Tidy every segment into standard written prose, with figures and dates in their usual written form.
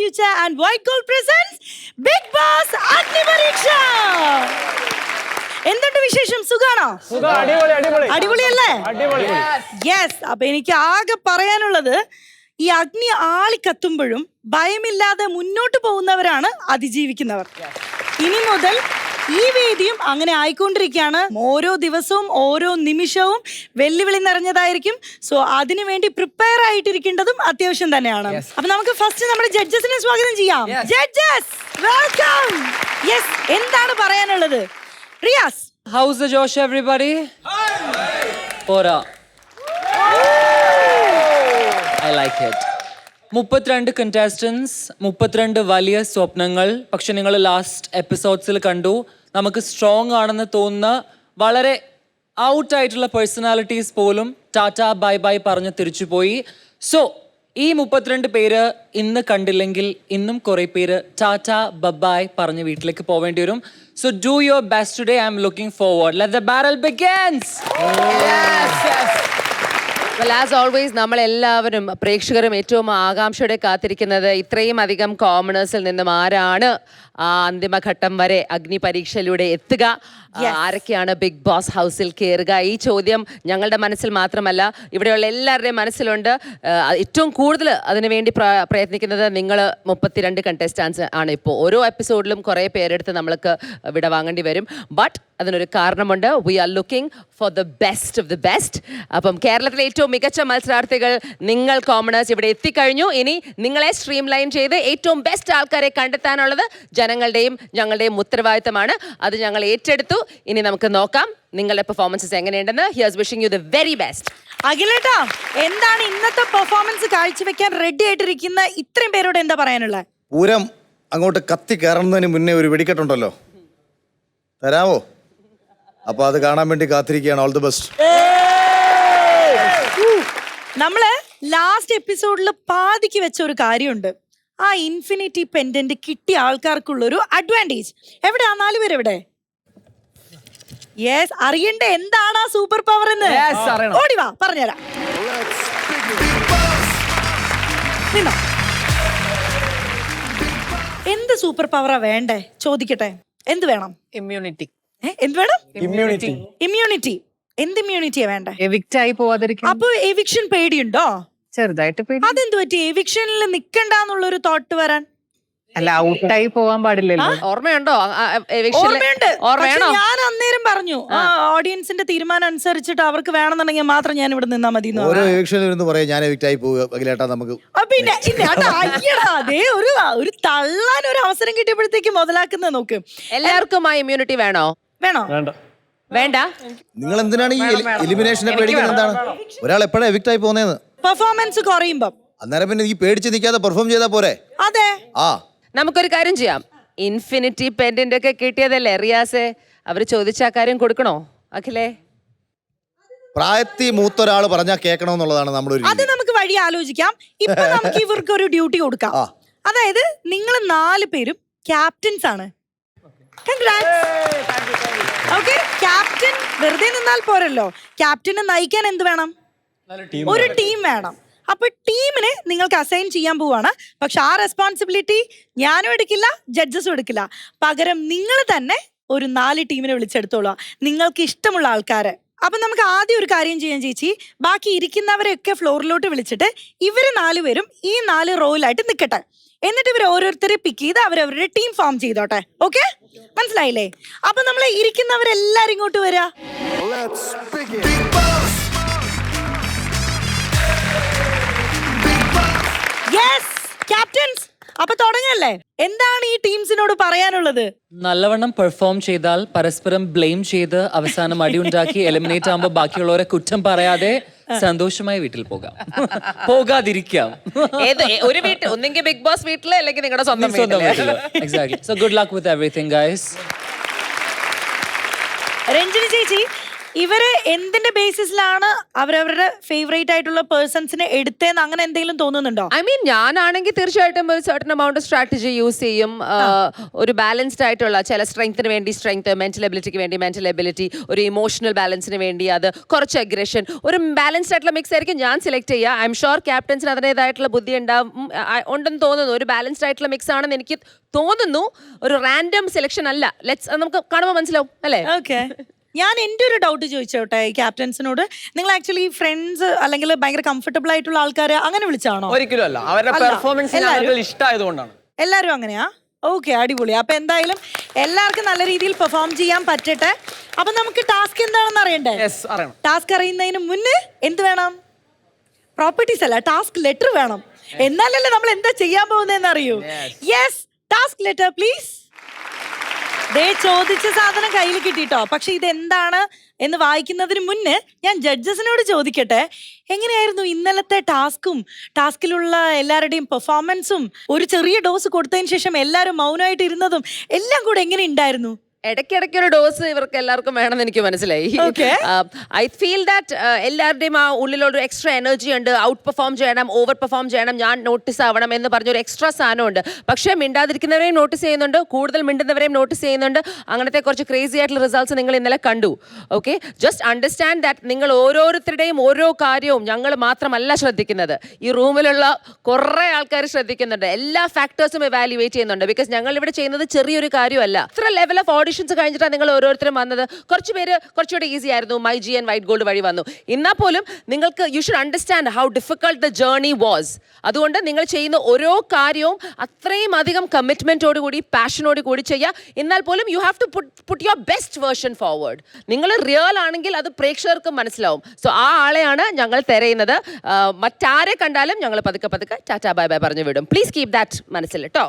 Future and White Gold presents Big Boss Agni Pariksha. എന്തുണ്ട് വിശേഷം? സുഖാണോ? അടിപൊളിയല്ലേ? യെസ്. അപ്പൊ എനിക്ക് ആകെ പറയാനുള്ളത്, ഈ അഗ്നി ആളിക്കത്തുമ്പോഴും ഭയമില്ലാതെ മുന്നോട്ട് പോകുന്നവരാണ് അതിജീവിക്കുന്നവർ. ഇനി മുതൽ ഈ വേദിയും അങ്ങനെ ആയിക്കൊണ്ടിരിക്കുകയാണ്. ഓരോ ദിവസവും ഓരോ നിമിഷവും വെല്ലുവിളി നിറഞ്ഞതായിരിക്കും. സോ അതിനുവേണ്ടി പ്രിപ്പയർ ആയിട്ടിരിക്കേണ്ടതും അത്യാവശ്യം തന്നെയാണ്. അപ്പൊ നമുക്ക് ഫസ്റ്റ് നമ്മുടെ ജഡ്ജസിനെ സ്വാഗതം ചെയ്യാം. Judges welcome. യെസ്, എന്താണ് പറയാനുള്ളത്? Riyas, how's the Josh everybody? Pora. I like it. 32 contestants, 32 വലിയ സ്വപ്നങ്ങൾ. പക്ഷെ നിങ്ങൾ ലാസ്റ്റ് എപ്പിസോഡ്സിൽ കണ്ടു, നമുക്ക് സ്ട്രോങ് ആണെന്ന് തോന്നുന്ന വളരെ ഔട്ട് ആയിട്ടുള്ള പേഴ്സണാലിറ്റീസ് പോലും ടാറ്റ ബൈ ബൈ പറഞ്ഞ് തിരിച്ചുപോയി. സോ ഈ 32 പേര് ഇന്ന് കണ്ടില്ലെങ്കിൽ ഇന്നും കുറെ പേര് ടാറ്റ ബൈ പറഞ്ഞ് വീട്ടിലേക്ക് പോവേണ്ടി വരും. So do your best today. I am looking forward. Let the battle begins. Well, as always, നമ്മളെല്ലാവരും പ്രേക്ഷകരും ഏറ്റവും ആകാംക്ഷയോടെ കാത്തിരിക്കുന്നത് ഇത്രയും അധികം കോമണേഴ്സിൽ നിന്നും ആരാണ് ആ അന്തിമഘട്ടം വരെ അഗ്നി പരീക്ഷയിലൂടെ എത്തുക, ആരൊക്കെയാണ് ബിഗ് ബോസ് ഹൗസിൽ കയറുക. ഈ ചോദ്യം ഞങ്ങളുടെ മനസ്സിൽ മാത്രമല്ല, ഇവിടെയുള്ള എല്ലാവരുടെയും മനസ്സിലുണ്ട്. ഏറ്റവും കൂടുതൽ അതിനുവേണ്ടി പ്രയത്നിക്കുന്നത് നിങ്ങൾ 32 കണ്ടസ്റ്റൻസ് ആണ്. ഇപ്പോൾ ഓരോ എപ്പിസോഡിലും കുറേ പേരെടുത്ത് നമ്മൾക്ക് ഇവിടെ വാങ്ങേണ്ടി വരും. ബട്ട് അതിനൊരു കാരണമുണ്ട്. We are looking for the best of the best. അപ്പം കേരളത്തിലെ ഏറ്റവും മികച്ച മത്സരാർത്ഥികൾ നിങ്ങൾ കോമണേഴ്സ് ഇവിടെ എത്തിക്കഴിഞ്ഞു. ഇനി നിങ്ങളെ സ്ട്രീം ലൈൻ ചെയ്ത് ഏറ്റവും ബെസ്റ്റ് ആൾക്കാരെ കണ്ടെത്താനുള്ളത് ജനങ്ങളുടെയും ഞങ്ങളുടെയും ഉത്തരവാദിത്തമാണ്. അത് ഞങ്ങൾ ഏറ്റെടുത്തു. ഇനി നമുക്ക് നോക്കാം നിങ്ങളുടെ പെർഫോമൻസസ് എങ്ങനെയുണ്ടെന്ന്. Here's wishing you the very best. അഖിലേട്ടാ, എന്താണ് ഇന്നത്തെ പെർഫോമൻസ് കാഴ്ചവെക്കാൻ റെഡി ആയിട്ടിരിക്കുന്ന ഇത്രയും പേരോട് എന്താ പറയാനുള്ളത്? പൂരം അങ്ങോട്ട് കത്തി കയറുന്നതിന് മുന്നേ ഒരു വെടിക്കെട്ടുണ്ടല്ലോ, തരാമോ? അപ്പൊ അത് കാണാൻ വേണ്ടി കാത്തിരിക്കുകയാണ്. All the best. നമ്മള് ലാസ്റ്റ് എപ്പിസോഡിൽ പാതിക്ക് വെച്ച ഒരു കാര്യമുണ്ട്. ആ ഇൻഫിനിറ്റി പെൻഡന്റ് കിട്ടിയ ആൾക്കാർക്കുള്ളൊരു അഡ്വാൻറ്റേജ്. എവിടെയാ 4 പേര്? എവിടെ? യെസ്, അറിയണ്ടേ എന്താണ് ആ സൂപ്പർ പവർ എന്ന്? ഓടിവാ, പറഞ്ഞുതരാം. നിന്നോ, എന്ത് സൂപ്പർ പവറാ വേണ്ടേ? ചോദിക്കട്ടെ, എന്ത് വേണം? ഇമ്മ്യൂണിറ്റി. എന്ത് വേണം? ഇമ്മ്യൂണിറ്റി. എന്ത് ഇമ്മ്യൂണിറ്റിയാ വേണ്ടേ? എവിക്റ്റ് ആയി പോവാതിരിക്കാൻ. അപ്പൊ എവിക്ഷൻ പേടിയുണ്ടോ? ചെറുതായിട്ട് പേടി. അതെന്ത് പറ്റി എവിക്ഷനിൽ നിക്കണ്ടെന്നുള്ളൊരു തോട്ട് വരാൻ? അല്ല, ഔട്ടായി പോവാൻ പാടില്ലല്ലോ. ഓർമ്മയുണ്ടോ? ഓർമ്മയുണ്ട്. ഓർമ്മയാണോ? ഞാൻ അന്നേരം പറഞ്ഞു ഓഡിയൻസിന്റെ തീരുമാനം അനുസരിച്ചിട്ട് അവർക്ക് വേണമെന്നുണ്ടെങ്കിൽ മാത്രം ഞാൻ ഇവിടെ നിന്നാ മതി. ഓരോ എവിക്ഷനിൽ പറയാം ഞാൻ എവിക്റ്റ് ആയി പോവുക. നമുക്ക് പിന്നെ അതേ ഒരു തള്ളാൻ ഒരു അവസരം കിട്ടിയപ്പോഴത്തേക്ക് മുതലാക്കുന്ന നോക്ക്. എല്ലാവർക്കും ആ ഇമ്മ്യൂണിറ്റി വേണോ? വേണോ? വേണ്ട. നിങ്ങൾ എന്തിനാണ് ഈ എലിമിനേഷനെ പേടിക്കുന്നത്? എന്താണ് ഒരാൾ എപ്പോഴാണ് എവിക്റ്റ് ആയി പോകുന്നതെന്ന്? പെർഫോമൻസ് കുറയുമ്പോ. അന്നേരം പിന്നെ ഈ പേടിച്ച് നിൽക്കാതെ പെർഫോം ചെയ്താ പോരെ? അതെ. നമുക്കൊരു കാര്യം ചെയ്യാം. ഇൻഫിനിറ്റി പെൻഡന്റ് ഒക്കെ കിട്ടിയതല്ലേ റിയാസെ, അവര് ചോദിച്ച ആ കാര്യം കൊടുക്കണോ? അഖിലേ, പ്രായത്തിൽ മൂത്തൊരാൾ പറഞ്ഞാൽ കേൾക്കണമെന്നുള്ളതാണ് നമ്മുടെ ഒരു. അത് നമുക്ക് വഴി ആലോചിക്കാം. ഇപ്പൊ നമുക്ക് ഇവർക്ക് ഒരു ഡ്യൂട്ടി കൊടുക്കാം. അതായത് നിങ്ങൾ 4 പേരും ക്യാപ്റ്റൻസ് ആണ്. ഓക്കെ, ക്യാപ്റ്റൻ വെറുതെ നിന്നാൽ പോരല്ലോ. ക്യാപ്റ്റനെ നയിക്കാൻ എന്ത് വേണം? ഒരു ടീം വേണം. അപ്പൊ ടീമിനെ നിങ്ങൾക്ക് അസൈൻ ചെയ്യാൻ പോവാണ്. പക്ഷെ ആ റെസ്പോൺസിബിലിറ്റി ഞാനും എടുക്കില്ല, ജഡ്ജസും എടുക്കില്ല. പകരം നിങ്ങൾ തന്നെ ഒരു 4 ടീമിനെ വിളിച്ചെടുത്തോളൂ, നിങ്ങൾക്ക് ഇഷ്ടമുള്ള ആൾക്കാരെ. അപ്പൊ നമുക്ക് ആദ്യം ഒരു കാര്യം ചെയ്യാൻ ചേച്ചി, ബാക്കി ഇരിക്കുന്നവരെയൊക്കെ ഫ്ലോറിലോട്ട് വിളിച്ചിട്ട് ഇവര് 4 പേരും ഈ 4 റോയിലായിട്ട് നിൽക്കട്ടെ. എന്നിട്ട് ഇവർ ഓരോരുത്തരെ പിക്ക് ചെയ്ത് അവരവരുടെ ടീം ഫോം ചെയ്തോട്ടെ. ഓക്കെ, മനസ്സിലായില്ലേ? അപ്പൊ നമ്മൾ ഇരിക്കുന്നവരെല്ലാരും ഇങ്ങോട്ട് വരാ. യെസ് ക്യാപ്റ്റൻസ്, അപ്പൊ തുടങ്ങല്ലേ? എന്താണ് ഈ ടീംസിനോട് പറയാനുള്ളത്? നല്ലവണ്ണം പെർഫോം ചെയ്താൽ പരസ്പരം ബ്ലെയിം ചെയ്ത് അവസാനം അടിയുണ്ടാക്കി എലിമിനേറ്റ് ആകുമ്പോൾ ബാക്കിയുള്ളവരെ കുറ്റം പറയാതെ സന്തോഷമായി വീട്ടിൽ പോകാതിരിക്കാം. ഒരു വീട്ടിൽ ഒന്നെങ്കിൽ ബിഗ് ബോസ് വീട്ടില്, അല്ലെങ്കിൽ നിങ്ങളുടെ സ്വന്തം വീട്ടില്. Exactly. So good luck with everything, guys. Ranjini ചേച്ചി, ഇവര് എന്തിന്റെ ബേസിസിലാണ് അവരവരുടെ ഫേവറേറ്റ് ആയിട്ടുള്ള പേഴ്സൺസിനെ എടുത്തേന്ന് അങ്ങനെ എന്തെങ്കിലും തോന്നുന്നുണ്ടോ? ഐ മീൻ ഞാനാണെങ്കിൽ തീർച്ചയായിട്ടും ഒരു സർട്ടൻ എമൗണ്ട് സ്ട്രാറ്റജി യൂസ് ചെയ്യും. ഒരു ബാലൻസ്ഡ് ആയിട്ടുള്ള ചില സ്ട്രെങ്ത്തിന് വേണ്ടി സ്ട്രെങ്ത്, മെന്റൽ എബിലിറ്റിക്ക് വേണ്ടി മെന്റൽ എബിലിറ്റി, ഒരു ഇമോഷണൽ ബാലൻസിന് വേണ്ടി അത്, കുറച്ച് അഗ്രഷൻ, ഒരു ബാലൻസ്ഡ് ആയിട്ടുള്ള മിക്സ് ആയിരിക്കും ഞാൻ സെലക്ട് ചെയ്യുക. ഐ എം ഷുവർ ക്യാപ്റ്റൻസിന് അതിൻ്റെതായിട്ടുള്ള ബുദ്ധി ഉണ്ടെന്ന് തോന്നുന്നു. ഒരു ബാലൻസ്ഡ് ആയിട്ടുള്ള മിക്സ് ആണെന്ന് എനിക്ക് തോന്നുന്നു. ഒരു റാൻഡം സെലക്ഷൻ അല്ല. നമുക്ക് കാണുമ്പോൾ മനസ്സിലാവും അല്ലേ? ഓക്കെ, ഞാൻ എൻ്റെ ഒരു ഡൗട്ട് ചോദിച്ചോട്ടെ ഈ ക്യാപ്റ്റൻസിനോട്. നിങ്ങൾ ആക്ച്വലി ഫ്രണ്ട്സ് അല്ലെങ്കിൽ ഭയങ്കര കംഫർട്ടബിൾ ആയിട്ടുള്ള ആൾക്കാരെ അങ്ങനെ വിളിച്ചാണോ? ഒരിക്കലും അല്ല, അവരുടെ പെർഫോമൻസ് ഇഷ്ടമായതുകൊണ്ടാണ്. എല്ലാവരും അങ്ങനെയാ? ഓക്കെ, അടിപൊളി. അപ്പൊ എന്തായാലും എല്ലാവർക്കും നല്ല രീതിയിൽ പെർഫോം ചെയ്യാൻ പറ്റട്ടെ. അപ്പൊ നമുക്ക് ടാസ്ക് എന്താണെന്ന് അറിയണ്ടേ? ടാസ്ക് അറിയുന്നതിന് മുന്നേ എന്ത് വേണം? പ്രോപ്പർട്ടീസ് അല്ല, ടാസ്ക് ലെറ്റർ വേണം. എന്നാലല്ലേ നമ്മൾ എന്താ ചെയ്യാൻ പോകുന്നതെന്ന് അറിയൂ. Yes, task letter please. ദേ ചോദിച്ച സാധനം കയ്യിൽ കിട്ടിട്ടോ. പക്ഷെ ഇതെന്താണ് എന്ന് വായിക്കുന്നതിന് മുന്നേ ഞാൻ ജഡ്ജസിനോട് ചോദിക്കട്ടെ, എങ്ങനെയായിരുന്നു ഇന്നലത്തെ ടാസ്കിലുള്ള എല്ലാവരുടെയും പെർഫോമൻസും ഒരു ചെറിയ ഡോസ് കൊടുത്തതിന് ശേഷം എല്ലാവരും മൗനമായിട്ട് ഇരുന്നതും എല്ലാം കൂടെ എങ്ങനെ ഉണ്ടായിരുന്നു? ഇടയ്ക്കിടയ്ക്ക് ഒരു ഡോസ് ഇവർക്ക് എല്ലാവർക്കും വേണമെന്ന് എനിക്ക് മനസ്സിലായി. ഐ ഫീൽ ദാറ്റ് എല്ലാവരുടെയും ആ ഉള്ളിലൊരു എക്സ്ട്രാ എനർജി ഉണ്ട്. ഔട്ട് പെർഫോം ചെയ്യണം, ഓവർ പെർഫോം ചെയ്യണം, ഞാൻ നോട്ടീസ് ആവണം എന്ന് പറഞ്ഞൊരു എക്സ്ട്രാ സാധനമുണ്ട്. പക്ഷേ മിണ്ടാതിരിക്കുന്നവരെയും നോട്ടീസ് ചെയ്യുന്നുണ്ട്, കൂടുതൽ മിണ്ടുന്നവരെയും നോട്ടീസ് ചെയ്യുന്നുണ്ട്. അങ്ങനത്തെ കുറച്ച് ക്രേസി ആയിട്ടുള്ള റിസൾട്ട്സ് നിങ്ങൾ ഇന്നലെ കണ്ടു. ഓക്കെ, ജസ്റ്റ് അണ്ടർസ്റ്റാൻഡ് ദാറ്റ് നിങ്ങൾ ഓരോരുത്തരുടെയും ഓരോ കാര്യവും ഞങ്ങൾ മാത്രമല്ല ശ്രദ്ധിക്കുന്നത്. ഈ റൂമിലുള്ള കുറേ ആൾക്കാർ ശ്രദ്ധിക്കുന്നുണ്ട്. എല്ലാ ഫാക്ടേഴ്സും ഇവാലുവേറ്റ് ചെയ്യുന്നുണ്ട്. ബിക്കോസ് ഞങ്ങൾ ഇവിടെ ചെയ്യുന്നത് ചെറിയൊരു കാര്യമല്ല. ഇത്ര ലെവൽ ഓഫ് ഓഡിഷൻസ് കഴിഞ്ഞിട്ടാണ് നിങ്ങൾ ഓരോരുത്തരും വന്നത്. കുറച്ച് പേര് കുറച്ചുകൂടെ ഈസി ആയിരുന്നു, my G and white gold വഴി വന്നു. എന്നാൽ പോലും നിങ്ങൾക്ക് you should understand how difficult the journey was. അതുകൊണ്ട് നിങ്ങൾ ചെയ്യുന്ന ഓരോ കാര്യവും അത്രയും അധികം കമ്മിറ്റ്മെന്റോട് കൂടി, പാഷനോട് കൂടി ചെയ്യുക. എന്നാൽ പോലും you have to put your best version forward. നിങ്ങൾ റിയൽ ആണെങ്കിൽ അത് പ്രേക്ഷകർക്കും മനസ്സിലാവും. സോ ആ ആളെയാണ് ഞങ്ങൾ തിരയുന്നത്. മറ്റാരെ കണ്ടാലും ഞങ്ങൾ പതുക്കെ പതുക്കെ ടാറ്റാ ബൈ ബൈ പറഞ്ഞു വിടും. പ്ലീസ് കീപ് ദാറ്റ് മനസ്സിൽ കേട്ടോ.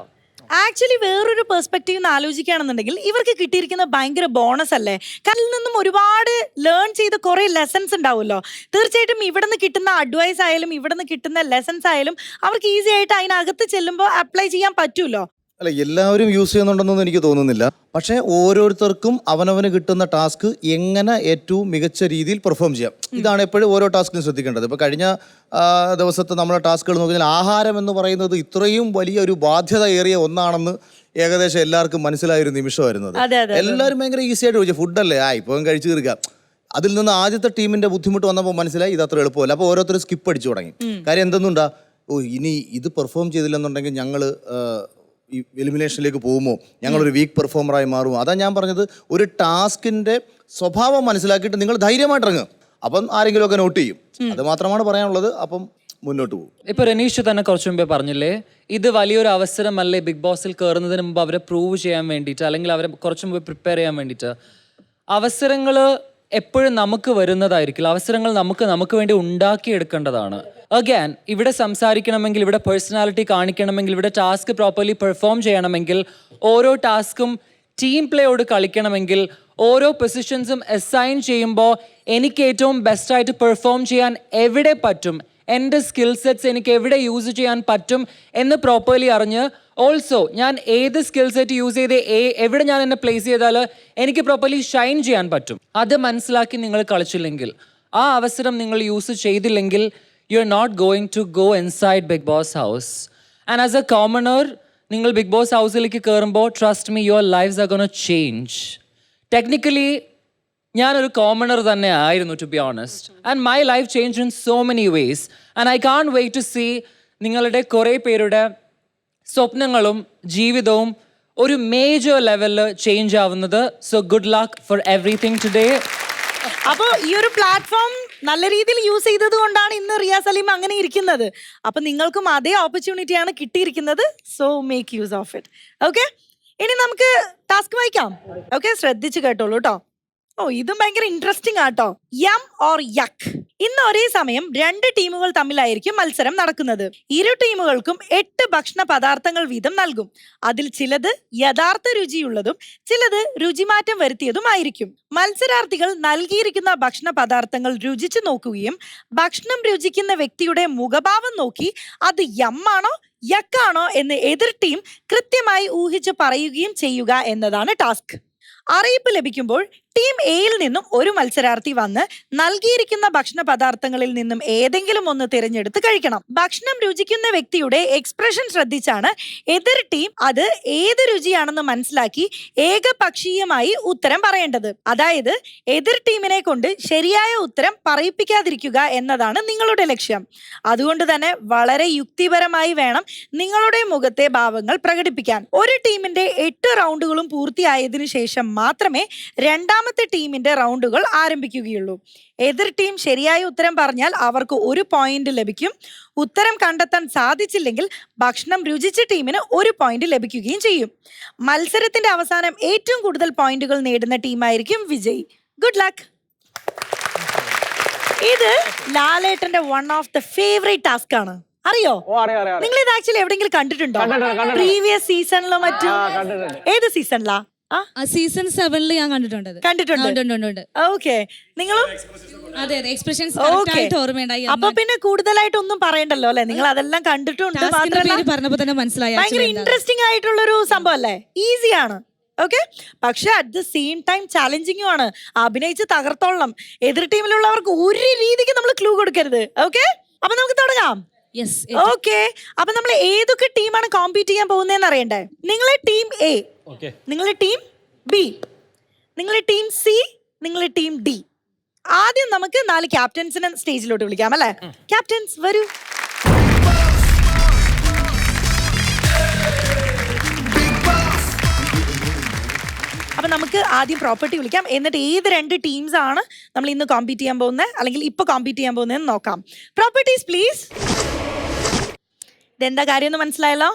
ആക്ച്വലി വേറൊരു പെർസ്പെക്റ്റീവ് നിന്ന് ആലോചിക്കുകയാണെന്നുണ്ടെങ്കിൽ ഇവർക്ക് കിട്ടിയിരിക്കുന്ന ഭയങ്കര ബോണസ് അല്ലേ? അതിൽ നിന്നും ഒരുപാട് ലേൺ ചെയ്ത കുറേ ലെസൺസ് ഉണ്ടാവുമല്ലോ. തീർച്ചയായിട്ടും ഇവിടെ നിന്ന് കിട്ടുന്ന അഡ്വൈസ് ആയാലും ഇവിടെ നിന്ന് കിട്ടുന്ന ലെസൺസ് ആയാലും അവർക്ക് ഈസി ആയിട്ട് അതിനകത്ത് ചെല്ലുമ്പോൾ അപ്ലൈ ചെയ്യാൻ പറ്റുമല്ലോ. അല്ല, എല്ലാവരും യൂസ് ചെയ്യുന്നുണ്ടെന്നൊന്നും എനിക്ക് തോന്നുന്നില്ല. പക്ഷേ ഓരോരുത്തർക്കും അവനവന് കിട്ടുന്ന ടാസ്ക് എങ്ങനെ ഏറ്റവും മികച്ച രീതിയിൽ പെർഫോം ചെയ്യാം, ഇതാണ് എപ്പോഴും ഓരോ ടാസ്കിനും ശ്രദ്ധിക്കേണ്ടത്. ഇപ്പോൾ കഴിഞ്ഞ ദിവസത്തെ നമ്മളെ ടാസ്കുകൾ നോക്കിയാൽ ആഹാരം എന്ന് പറയുന്നത് ഇത്രയും വലിയ ഒരു ബാധ്യത ഏറിയ ഒന്നാണെന്ന് ഏകദേശം എല്ലാവർക്കും മനസ്സിലായൊരു നിമിഷമായിരുന്നത്. എല്ലാവരും ഭയങ്കര ഈസി ആയിട്ട് ചോദിച്ചു, ഫുഡല്ലേ, ഇപ്പം കഴിച്ചു തീർക്കുക. അതിൽ നിന്ന് ആദ്യത്തെ ടീമിന്റെ ബുദ്ധിമുട്ട് വന്നപ്പോൾ മനസ്സിലായി ഇത് അത്ര എളുപ്പമല്ല. അപ്പോൾ ഓരോരുത്തരും സ്കിപ്പ് അടിച്ചു തുടങ്ങി. കാര്യം എന്തെന്നുണ്ടാ, ഇനി ഇത് പെർഫോം ചെയ്തില്ലെന്നുണ്ടെങ്കിൽ ഞങ്ങൾ ഈ എലിമിനേഷനിലേക്ക് പോകുമോ, ഞങ്ങളൊരു വീക്ക് പെർഫോമറായി മാറുമോ. അതാ ഞാൻ പറഞ്ഞത്, ഒരു ടാസ്കിന്റെ സ്വഭാവം മനസ്സിലാക്കിയിട്ട് നിങ്ങൾ ധൈര്യമായിട്ട് ഇറങ്ങുക. അപ്പം ആരെങ്കിലുമൊക്കെ നോട്ട് ചെയ്യും. അത് മാത്രമാണ് പറയാനുള്ളത്. അപ്പം മുന്നോട്ട് പോകും. ഇപ്പൊ റനീഷ് തന്നെ കുറച്ചു മുമ്പേ പറഞ്ഞില്ലേ, ഇത് വലിയൊരു അവസരമല്ലേ ബിഗ് ബോസിൽ കയറുന്നതിന് മുമ്പ് അവരെ പ്രൂവ് ചെയ്യാൻ വേണ്ടിയിട്ട്, അല്ലെങ്കിൽ അവരെ കുറച്ചു മുമ്പ് പ്രിപ്പയർ ചെയ്യാൻ വേണ്ടിയിട്ട്. അവസരങ്ങൾ എപ്പോഴും നമുക്ക് വരുന്നതായിരിക്കില്ല. അവസരങ്ങൾ നമുക്ക് വേണ്ടി ഉണ്ടാക്കിയെടുക്കേണ്ടതാണ്. അഗൈൻ ഇവിടെ സംസാരിക്കണമെങ്കിൽ, ഇവിടെ പേഴ്സണാലിറ്റി കാണിക്കണമെങ്കിൽ, ഇവിടെ ടാസ്ക് പ്രോപ്പർലി പെർഫോം ചെയ്യണമെങ്കിൽ, ഓരോ ടാസ്കും ടീം പ്ലേയോട് കളിക്കണമെങ്കിൽ, ഓരോ പൊസിഷൻസും അസൈൻ ചെയ്യുമ്പോൾ എനിക്ക് ഏറ്റവും ബെസ്റ്റായിട്ട് പെർഫോം ചെയ്യാൻ എവിടെ പറ്റും, എൻ്റെ സ്കിൽ സെറ്റ്സ് എനിക്ക് എവിടെ യൂസ് ചെയ്യാൻ പറ്റും എന്ന് പ്രോപ്പർലി അറിഞ്ഞ്, ഓൾസോ ഞാൻ ഏത് സ്കിൽ സെറ്റ് യൂസ് ചെയ്ത് എവിടെ ഞാൻ എന്നെ പ്ലേസ് ചെയ്താൽ എനിക്ക് പ്രോപ്പർലി ഷൈൻ ചെയ്യാൻ പറ്റും, അത് മനസ്സിലാക്കി നിങ്ങൾ കളിച്ചില്ലെങ്കിൽ, ആ അവസരം നിങ്ങൾ യൂസ് ചെയ്തില്ലെങ്കിൽ, you are not going to go inside Bigg Boss house. And as a commoner നിങ്ങൾ ബിഗ് ബോസ് ഹൗസിലേക്ക് കയറുമ്പോൾ, trust me, your lifes are gonna change. Technically ഞാനൊരു കോമണർ തന്നെ ആയിരുന്നു, to be honest, and my life change in so many ways. And I can't wait to see നിങ്ങളുടെ കുറേ പേരുടെ സ്വപ്നങ്ങളും ജീവിതവും ഒരു മേജർ ലെവലിൽ ചേഞ്ച് ആവുന്നത്. So good luck for everything today. അപ്പോൾ ഈ ഒരു പ്ലാറ്റ്ഫോം നല്ല രീതിയിൽ യൂസ് ചെയ്തത് കൊണ്ടാണ് ഇന്ന് റിയ സലീം അങ്ങനെ ഇരിക്കുന്നത്. അപ്പൊ നിങ്ങൾക്കും അതേ ഓപ്പർച്യൂണിറ്റിയാണ് കിട്ടിയിരിക്കുന്നത്. So make use of it. Okay, ഇനി നമുക്ക് ടാസ്ക് വായിക്കാം. ഓക്കെ, ശ്രദ്ധിച്ചു കേട്ടോളൂ കേട്ടോ. ഇതും ഭയങ്കര ഇൻട്രസ്റ്റിംഗ് ആട്ടോ. യം ഓർ യക്ക്. ഇന്ന് ഒരേ സമയം 2 ടീമുകൾ തമ്മിലായിരിക്കും മത്സരം നടക്കുന്നത്. ഇരു ടീമുകൾക്കും 8 ഭക്ഷണ പദാർത്ഥങ്ങൾ വീതം നൽകും. അതിൽ ചിലത് യഥാർത്ഥ രുചിയുള്ളതും ചിലത് രുചിമാറ്റം വരുത്തിയതുമായിരിക്കും. മത്സരാർത്ഥികൾ നൽകിയിരിക്കുന്ന ഭക്ഷണ പദാർത്ഥങ്ങൾ രുചിച്ചു നോക്കുകയും ഭക്ഷണം രുചിക്കുന്ന വ്യക്തിയുടെ മുഖഭാവം നോക്കി അത് യമ്മാണോ യക്കാണോ എന്ന് എതിർ ടീം കൃത്യമായി ഊഹിച്ച് പറയുകയും ചെയ്യുക എന്നതാണ് ടാസ്ക്. അറിയിപ്പ് ലഭിക്കുമ്പോൾ ടീം എയിൽ നിന്നും ഒരു മത്സരാർത്ഥി വന്ന് നൽകിയിരിക്കുന്ന ഭക്ഷണ പദാർത്ഥങ്ങളിൽ നിന്നും ഏതെങ്കിലും ഒന്ന് തിരഞ്ഞെടുത്ത് കഴിക്കണം. ഭക്ഷണം രുചിക്കുന്ന വ്യക്തിയുടെ എക്സ്പ്രഷൻ ശ്രദ്ധിച്ചാണ് എതിർ ടീം അത് ഏത് രുചിയാണെന്ന് മനസ്സിലാക്കി ഏകപക്ഷീയമായി ഉത്തരം പറയേണ്ടത്. അതായത് എതിർ ടീമിനെ കൊണ്ട് ശരിയായ ഉത്തരം പറയിപ്പിക്കാതിരിക്കുക എന്നതാണ് നിങ്ങളുടെ ലക്ഷ്യം. അതുകൊണ്ട് തന്നെ വളരെ യുക്തിപരമായി വേണം നിങ്ങളുടെ മുഖത്തെ ഭാവങ്ങൾ പ്രകടിപ്പിക്കാൻ. ഒരു ടീമിന്റെ 8 റൗണ്ടുകളും പൂർത്തിയായതിനു ശേഷം മാത്രമേ രണ്ടാമത്തെ ടീമിന്റെ റൗണ്ടുകൾ ആരംഭിക്കുകയുള്ളൂ. എതിർ ടീം ശരിയായ ഉത്തരം പറഞ്ഞാൽ അവർക്ക് 1 പോയിന്റ് ലഭിക്കും. ഉത്തരം കണ്ടെത്താൻ സാധിച്ചില്ലെങ്കിൽ ഭക്ഷണം രുചിച്ച ടീമിന് 1 പോയിന്റ് ലഭിക്കുകയും ചെയ്യും. മത്സരത്തിന്റെ അവസാനം ഏറ്റവും കൂടുതൽ പോയിന്റുകൾ നേടുന്ന ടീമായിരിക്കും വിജയ്. Good luck. ഇത് ലാലേട്ടന്റെ one of the favourite task ആണ്. അറിയോ? നിങ്ങൾ ഇത് ആക്ച്വലി എവിടെയെങ്കിലും കണ്ടിട്ടുണ്ടോ? പ്രീവിയസ് സീസണിലോ മറ്റും? ഏത് സീസണിലാ? സീസൺ 7 ഞാൻ കണ്ടിട്ടുണ്ട്. ഓക്കെ, നിങ്ങളും? അതെ, എക്സ്പ്രഷൻസ് ഓർമ്മയുണ്ടായി. അപ്പൊ പിന്നെ കൂടുതലായിട്ട് ഒന്നും പറയണ്ടല്ലോ അല്ലെ? നിങ്ങൾ അതെല്ലാം കണ്ടിട്ടുണ്ട്. പറഞ്ഞപ്പോ തന്നെ മനസ്സിലായി. ഭയങ്കര ഇൻട്രസ്റ്റിംഗ് ആയിട്ടുള്ളൊരു സംഭവം അല്ലേ? ഈസിയാണ്. ഓക്കെ, പക്ഷെ അറ്റ് ദ സെയിം ടൈം ചാലഞ്ചിങ്ങും ആണ്. അഭിനയിച്ച് തകർത്തോളണം. എതിർ ടീമിലുള്ളവർക്ക് ഒരു രീതിക്ക് നമ്മൾ ക്ലൂ കൊടുക്കരുത്. ഓക്കെ, അപ്പൊ നമുക്ക് തുടങ്ങാം. ഓക്കെ, അപ്പൊ നമ്മൾ ഏതൊക്കെ ടീമാണ് കോമ്പീറ്റ് ചെയ്യാൻ പോകുന്നതെന്ന് അറിയണ്ടേ? നിങ്ങളെ ടീം എ, നിങ്ങളെ ടീം ബി, നിങ്ങളെ ടീം സി, നിങ്ങളെ ടീം ഡി. ആദ്യം നമുക്ക് 4 ക്യാപ്റ്റൻസിനെ സ്റ്റേജിലോട്ട് വിളിക്കാം അല്ലെ? ക്യാപ്റ്റൻസ് വരൂ. അപ്പൊ നമുക്ക് ആദ്യം പ്രോപ്പർട്ടി വിളിക്കാം. എന്നിട്ട് ഏത് 2 ടീംസ് ആണ് നമ്മൾ ഇന്ന് കോമ്പീറ്റ് ചെയ്യാൻ പോകുന്നത് അല്ലെങ്കിൽ ഇപ്പൊ കോമ്പീറ്റ് ചെയ്യാൻ പോകുന്നതെന്ന് നോക്കാം. Properties please. ഇതെന്താ കാര്യം എന്ന് മനസ്സിലായല്ലോ?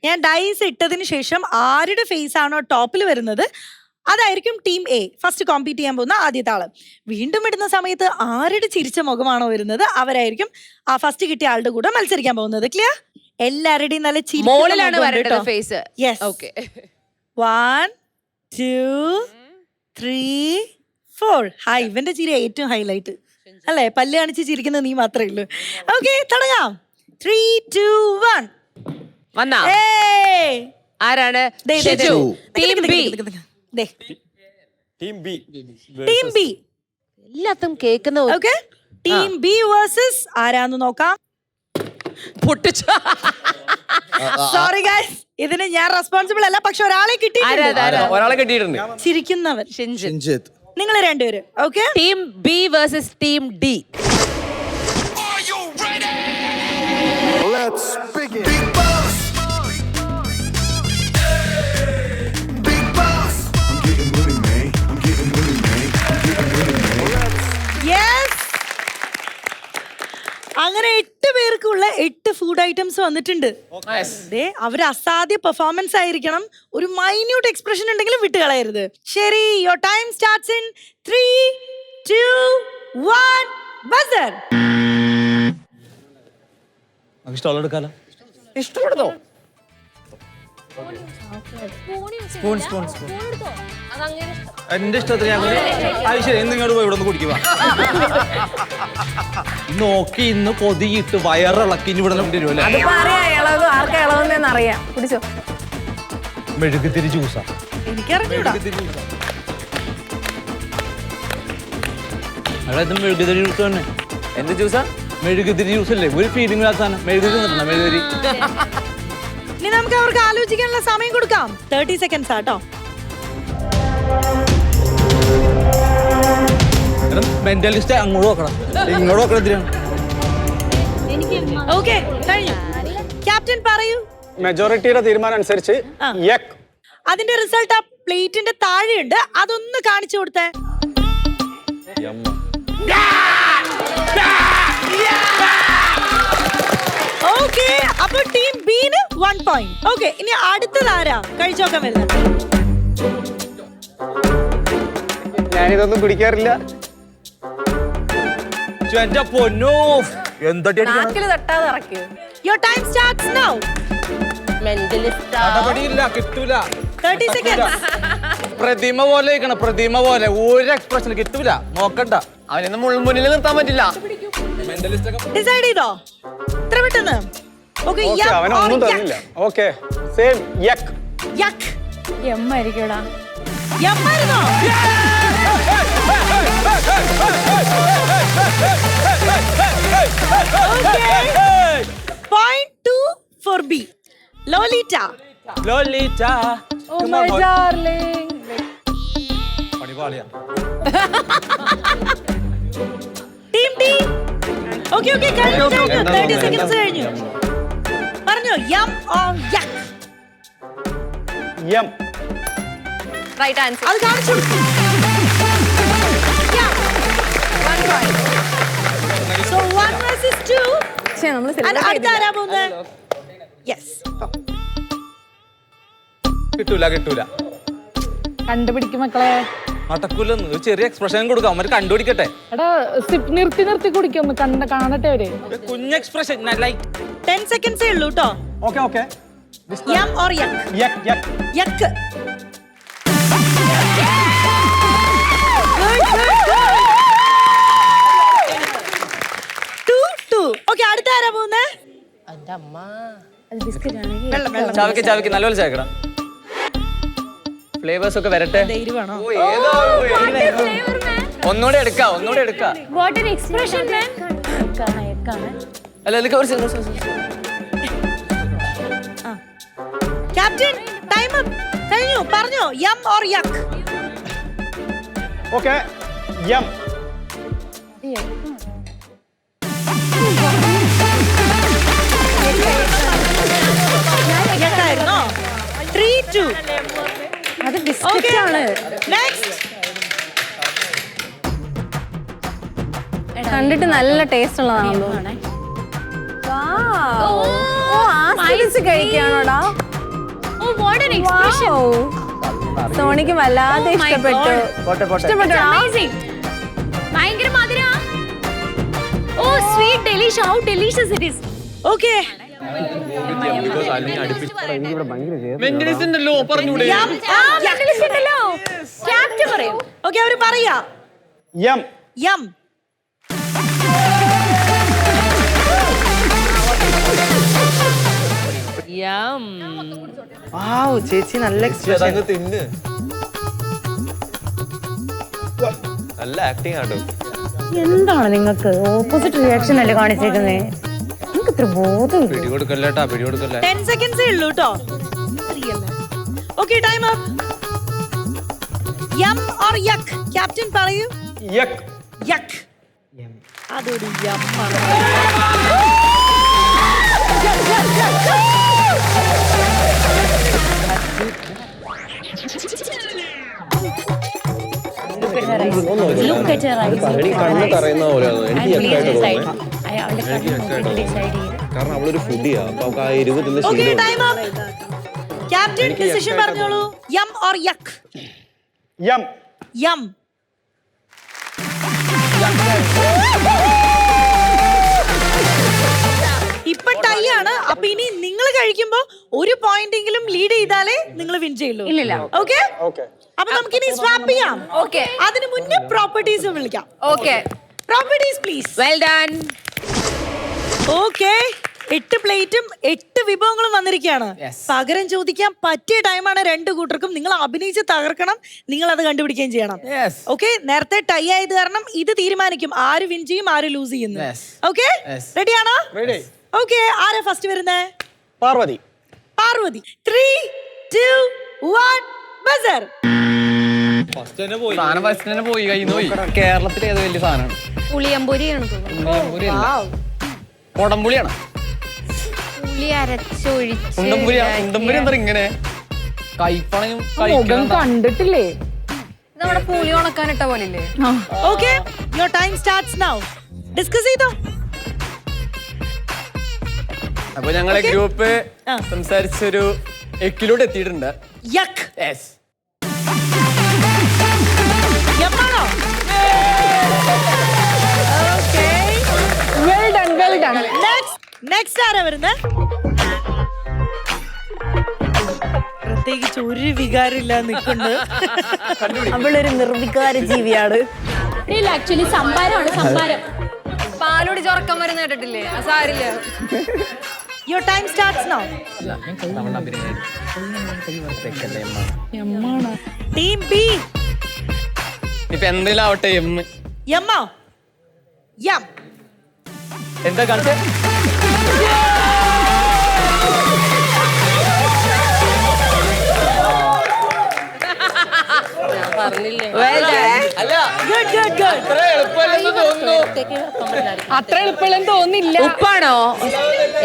ഞാൻ ഡൈസ് ഇട്ടതിന് ശേഷം ആരുടെ ഫേസ് ആണോ ടോപ്പിൽ വരുന്നത് അതായിരിക്കും ടീം എ ഫസ്റ്റ് കോമ്പീറ്റ് ചെയ്യാൻ പോകുന്ന ആദ്യത്തെ ആള്. വീണ്ടും ഇടുന്ന സമയത്ത് ആരുടെ ചിരിച്ച മുഖമാണോ വരുന്നത് അവരായിരിക്കും ആ ഫസ്റ്റ് കിട്ടിയ ആളുടെ കൂടെ മത്സരിക്കാൻ പോകുന്നത്. ക്ലിയർ? എല്ലാവരുടെയും നല്ല ചിരി. 1 2 3 4. ഹായ്, ഇവന്റെ ചിരി ഏറ്റവും ഹൈലൈറ്റ് അല്ലേ? പല്ല് കാണിച്ച് ചിരിക്കുന്നത് നീ മാത്രമേ ഉള്ളൂ. ഓക്കെ, തുടങ്ങാം. 3 2 1. ആരാണ്? Team B. എല്ലാത്തും കേൾക്കുന്ന. ഓക്കെ, ടീം ബി വേഴ്സസ് ആരാന്ന് നോക്കാം. സോറി ഗൈസ്, ഇതിന് ഞാൻ റെസ്പോൺസിബിൾ അല്ല. പക്ഷെ ഒരാളെ കിട്ടിയിട്ടുണ്ട്. ചിരിക്കുന്നവൻ നിങ്ങൾ രണ്ടുപേരും. Okay, team B versus team D. Let's begin. Big Boss. Big Boss. I'm getting money, man. I'm getting money, man. I'm getting money, man. Yes, അങ്ങനെ 8 പേർക്കുള്ള 8 ഫുഡ് ഐറ്റംസ് വന്നിട്ടുണ്ട്. അവര് അസാധ്യ പെർഫോമൻസ് ആയിരിക്കണം. ഒരു മൈന്യൂട്ട് എക്സ്പ്രഷൻ ഉണ്ടെങ്കിലും വിട്ടുകളയരുത്. ശരി, your time starts in 3 2 1. Buzzer. ഇഷ്ടപ്പെടുന്നോ? എന്റെ ഇഷ്ടത്തിന് ഇങ്ങോട്ട് പോയി ഇവിടെ ഒന്ന് കുടിക്കുക. നോക്കി ഇന്ന് കൊതിയിട്ട് വയറിളക്കി ഇവിടെ മെഴുകുതിരി ജ്യൂസാ. എനിക്കറിഞ്ഞൂടാ. അതായത് മെഴുകുതിരി ജ്യൂസ് തന്നെ. എന്ത് ജ്യൂസാ? മെഴുകുതിരി ജ്യൂസ് അല്ലേ? ഒരു ഫീലിംഗ് സാധനം. മെഴുകുതിരി നിന്നിട്ടുണ്ടോ? മെഴുകുതിരി. ഇനി നമുക്ക് അവർക്ക് ആലോചിക്കാനുള്ള സമയം കൊടുക്കാം. 30 സെക്കൻഡ്സ് ആട്ടോ. മെന്റലിസ്റ്റ് അങ്ങോട്ട് നോക്കണം, ഇങ്ങോട്ട് നോക്കണം. എന്തിനാണ്? ഓക്കെ, കഴിഞ്ഞു. ക്യാപ്റ്റൻ പറയൂ. മെജോറിറ്റിയുടെ തീരുമാനം അനുസരിച്ച് അതിന്റെ റിസൾട്ട് ആ പ്ലേറ്റിന്റെ താഴെയുണ്ട്. അതൊന്ന് കാണിച്ചു കൊടുത്തേ. ഓക്കെ, അപ്പൊ ടീം ബിന് 1 പോയിന്റ്. ഓക്കെ, ഇനി അടുത്തതാരാ കഴിച്ചോക്കാൻ വരുന്നത്? ഞാനിതൊന്നും പിടിക്കാറില്ല. എന്റെ പൊന്നോ, എന്താ Your time starts now. കിട്ടൂല. 30 seconds. പ്രതിമ പോലെ ഇരിക്കണം, പ്രതിമ പോലെ. ഒരു എക്സ്പ്രഷൻ കിട്ടൂല, നോക്കണ്ട. അവനൊന്നും മുന്നിൽ നിർത്താൻ പറ്റില്ല. ഡിസൈഡ് ചെയ്തോ ഇത്ര പെട്ടെന്ന്? ഓക്കെ, അവനൊന്നും തന്നില്ല. Okay, same yuck. യക്. യമ്മായിരിക്കോടാ. യമ്മായിരുന്നോ? Point 2 for B. Lolita. Lolita Team D. Okay, കഴിഞ്ഞു. 30 seconds കഴിഞ്ഞു. പറഞ്ഞോ, yum or yak? Yum. Right answer. അത് കാണിച്ചു കൊടുക്കും. Yum. 1 point. So 1 versus 2. അടുത്ത ആരാ പോകുന്നത്? Yes. കിട്ടൂല കണ്ടുപിടിക്കും മക്കളെ. നടക്കൂലെന്ന് ഒരു ചെറിയ എക്സ്പ്രഷൻ കൊടുക്കാം അവര് കണ്ടുപിടിക്കട്ടെ. എടാ നിർത്തി കുടിക്കും കാണട്ടെ അവര്. കുഞ്ഞ് എക്സ്പ്രഷൻ ലൈക്ക് 10 seconds ഉള്ളൂ ട്ടോ. Okay Yum or yak? Ek. Yak. Good. 2-2. Okay, അടുത്ത ആരാ പോകുന്നത്? വെള്ളം. ചാവയ്ക്ക് നല്ലപോലെ ചായക്കണം. ഫ്ലേവേഴ്സ് ഒക്കെ വരട്ടെ. ധൈര്യമാണോ? ഒന്നുകൂടെ എടുക്കാം. What an expression, man. അല്ല Captain, time up. കഴിഞ്ഞു. പറഞ്ഞോ, yum or yak? ഓക്കെ യം. Yak ആയിരുന്നോ? 3-2. അത് ബിസ്ക്കറ്റ് ആണ്. Next. കണ്ടിട്ട് നല്ല ടേസ്റ്റ് ഉള്ളതാണല്ലോ. കഴിക്കാണോടാ? സോണിക്ക് വല്ലാതെ ഇഷ്ടപ്പെട്ടു. ഭയങ്കര മധുര. Oh sweet delish. How delicious it is. Okay. Mentalist പറഞ്ഞൂടെ? Yum or yak? ക്യാപ്റ്റൻ പറയൂ. Okay, അവര് പറയാ. യം. Yum. ചേച്ചി നല്ല എക്സ്പ്രഷൻ തിന്ന് നല്ല ആക്ടിങ് ആട്ടോ. എന്താണ് നിങ്ങൾക്ക് ഓപ്പോസിറ്റ് റിയാക്ഷൻ അല്ലേ കാണിച്ചേക്കുന്നേ? നിങ്ങൾക്ക് ഇത്ര ബോധം. പിടികൊടുക്കല്ലേ 10 seconds ഉള്ളൂ ട്ടോ. 3 അല്ലേ? Okay, time up. Yum or yak? Captain പറയൂ. യക്. Yak. അതൊരു yum ആണ്. Look at her eyes. കണ്ണ് കറയുന്ന പോലെയാണ് എനിക്ക് യക്കായിട്ട് തോന്നുന്നത്. അയാളുടെ കണ്ണ് ഡിസൈഡ് ചെയ്ത്. കാരണം അവളൊരു ഫുഡിയാ അപ്പൊ അവൾക്ക് ആ എരിവ് തിന്ന് Okay, ശീലം. time up. Captain decision പറഞ്ഞോളൂ. Yum or yak? യം. Yum. ഇപ്പൊ ടൈ ആണ്. അപ്പൊ ഇനി നിങ്ങൾ കഴിക്കുമ്പോ ഒരു പോയിന്റെങ്കിലും ലീഡ് ചെയ്താലേ നിങ്ങൾ വിൻ ചെയ്യുള്ളൂ. ഇല്ലില്ല. ഓക്കെ ഓക്കെ അപ്പൊ നമുക്ക് ഇനി സ്വാപ്പ് ചെയ്യാം. Okay. അതിന് മുന്നേ പ്രോപ്പർട്ടീസ് വിളിക്കാം. Okay properties please. Well done. Okay 8 പ്ലേറ്റും 8 വിഭവങ്ങളും വന്നിരിക്കുകയാണ്. പകരം ചോദിക്കാൻ പറ്റിയ ടൈമാണ് രണ്ട് കൂട്ടർക്കും. നിങ്ങൾ അഭിനയിച്ച് തകർക്കണം. നിങ്ങൾ അത് കണ്ടുപിടിക്കുകയും ചെയ്യണം. ഓക്കെ നേരത്തെ ടൈ ആയത് കാരണം ഇത് തീരുമാനിക്കും ആര് വിൻ ചെയ്യും ആര് ലൂസ് ചെയ്യുന്നു. ഓക്കെ റെഡിയാണോ? റെഡി. ഓക്കെ ആരാ ഫസ്റ്റ് വരുന്നേ? പാർവതി. പാർവതി. 3, 2, 1 ബസർ. സാധനം പോയി കയ്യിൽ പോയി. കേരളത്തിലെ ഏത് വലിയ സാധനമാണ്? പുളിയമ്പൊരിയാണ് തോന്നുന്നു. കൊടംപുളിയാണ്. പുളി അരച്ചൊഴിച്ച് ഉണ്ടംപുരി എന്താ ഇങ്ങനെ കൈപ്പണയും മുഖം കണ്ടിട്ടില്ലേ? നമ്മുടെ പുളി ഉണക്കാനിട്ട പോലില്ലേ? Okay your time starts now. Discuss ചെയ്തോ. അപ്പൊ ഞങ്ങളെ ഗ്രൂപ്പ് സംസാരിച്ചൊരു എക്കിലൂടെ എത്തിയിട്ടുണ്ട്. യക്ക്. യമ്മാണോ? Okay well done. നെക്സ്റ്റ് ആരാ വരുന്നത്? പ്രത്യേകിച്ച് ഒരു വികാരമില്ല നിൽക്കുന്നുണ്ട്. അവളൊരു നിർവികാര ജീവിയാണ്. ആക്ച്വലി സംഭാരമാണ്. സംഭാരം പാലോട് ചൊറക്കം വരുന്ന കേട്ടിട്ടില്ലേ? സാരില്ല. Your time starts now. Team B ഇപ്പൊ എന്തെങ്കിലും ആവട്ടെ യമ്മോ യം. എന്താ കാണിച്ചേ? Well done. അല്ല Good, good, good. അത്ര എളുപ്പമല്ലെന്ന് തോന്നുന്നു. അത്ര എളുപ്പമുള്ളെന്ന് തോന്നില്ല. ഉപ്പാണോ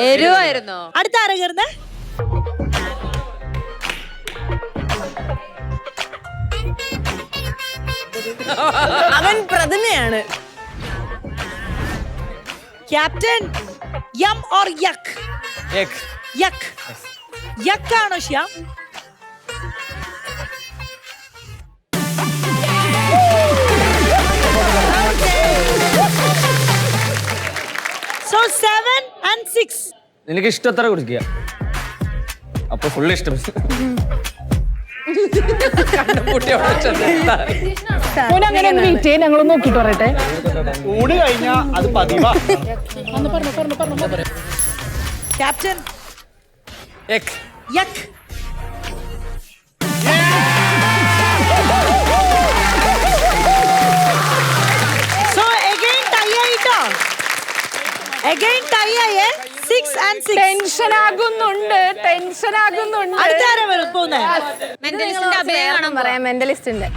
എരിവായിരുന്നോ? അടുത്ത ആരാ കയറുന്നേ? അവൻ പ്രതിമയാണ്. ക്യാപ്റ്റൻ യം ഓർ യക്? Egg. യക്. യക് ആണോ ശ്യാം? So 7 and 6. നിനക്ക് ഇഷ്ടത്ര കുടിക്കുക. അപ്പൊ ഫുള്ള് ഇഷ്ടം. കണ്ണുപൂട്ടി അവിടെ ചെന്നെത്താ. മോനെ അങ്ങനെ ഒന്ന് വെയിറ്റ് ചെയ്യാൻ ഞങ്ങൾ നോക്കിട്ട് പറയട്ടെ. ഊണ് കഴിഞ്ഞാ അത് പതിവാ. Captain Egg. യക്. So again tie ആയിട്ടോ. Again tie ആയേ. 6 and 6. ടെൻഷൻ ആകുന്നുണ്ട്. അടുത്ത ആരാ പോകുന്നേ? പറയാം മെന്റലിസ്റ്റിന്റെ.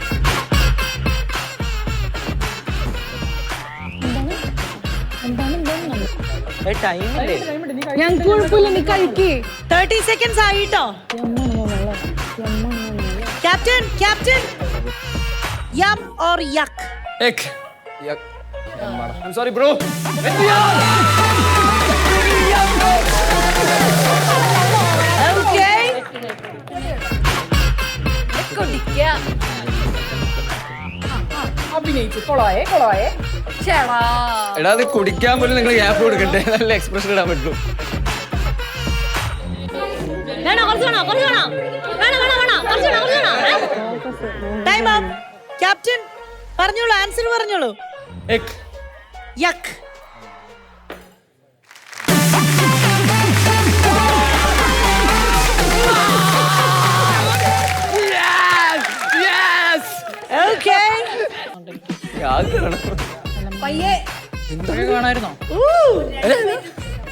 ഞങ്ങൾക്ക് കുഴപ്പമില്ല, നീ കഴിക്ക്. 30 seconds ആയിട്ടോ. ക്യാപ്റ്റൻ യം or Ek? Egg. Yuck. I'm sorry, bro. Okay. അഭിനയിച്ചു. കൊളായേ. എടാ അത് കുടിക്കാൻ പോലും നിങ്ങൾ ഗ്യാപ്പ് കൊടുക്കണ്ടേ? നല്ല എക്സ്പ്രഷൻ ഇടാൻ പറ്റുള്ളൂ. Time up. ക്യാപ്റ്റൻ പറഞ്ഞോളൂ, ആൻസർ പറഞ്ഞോളൂ. Egg. യക്. Okay. എന്തൊക്കെ കാണായിരുന്നോ?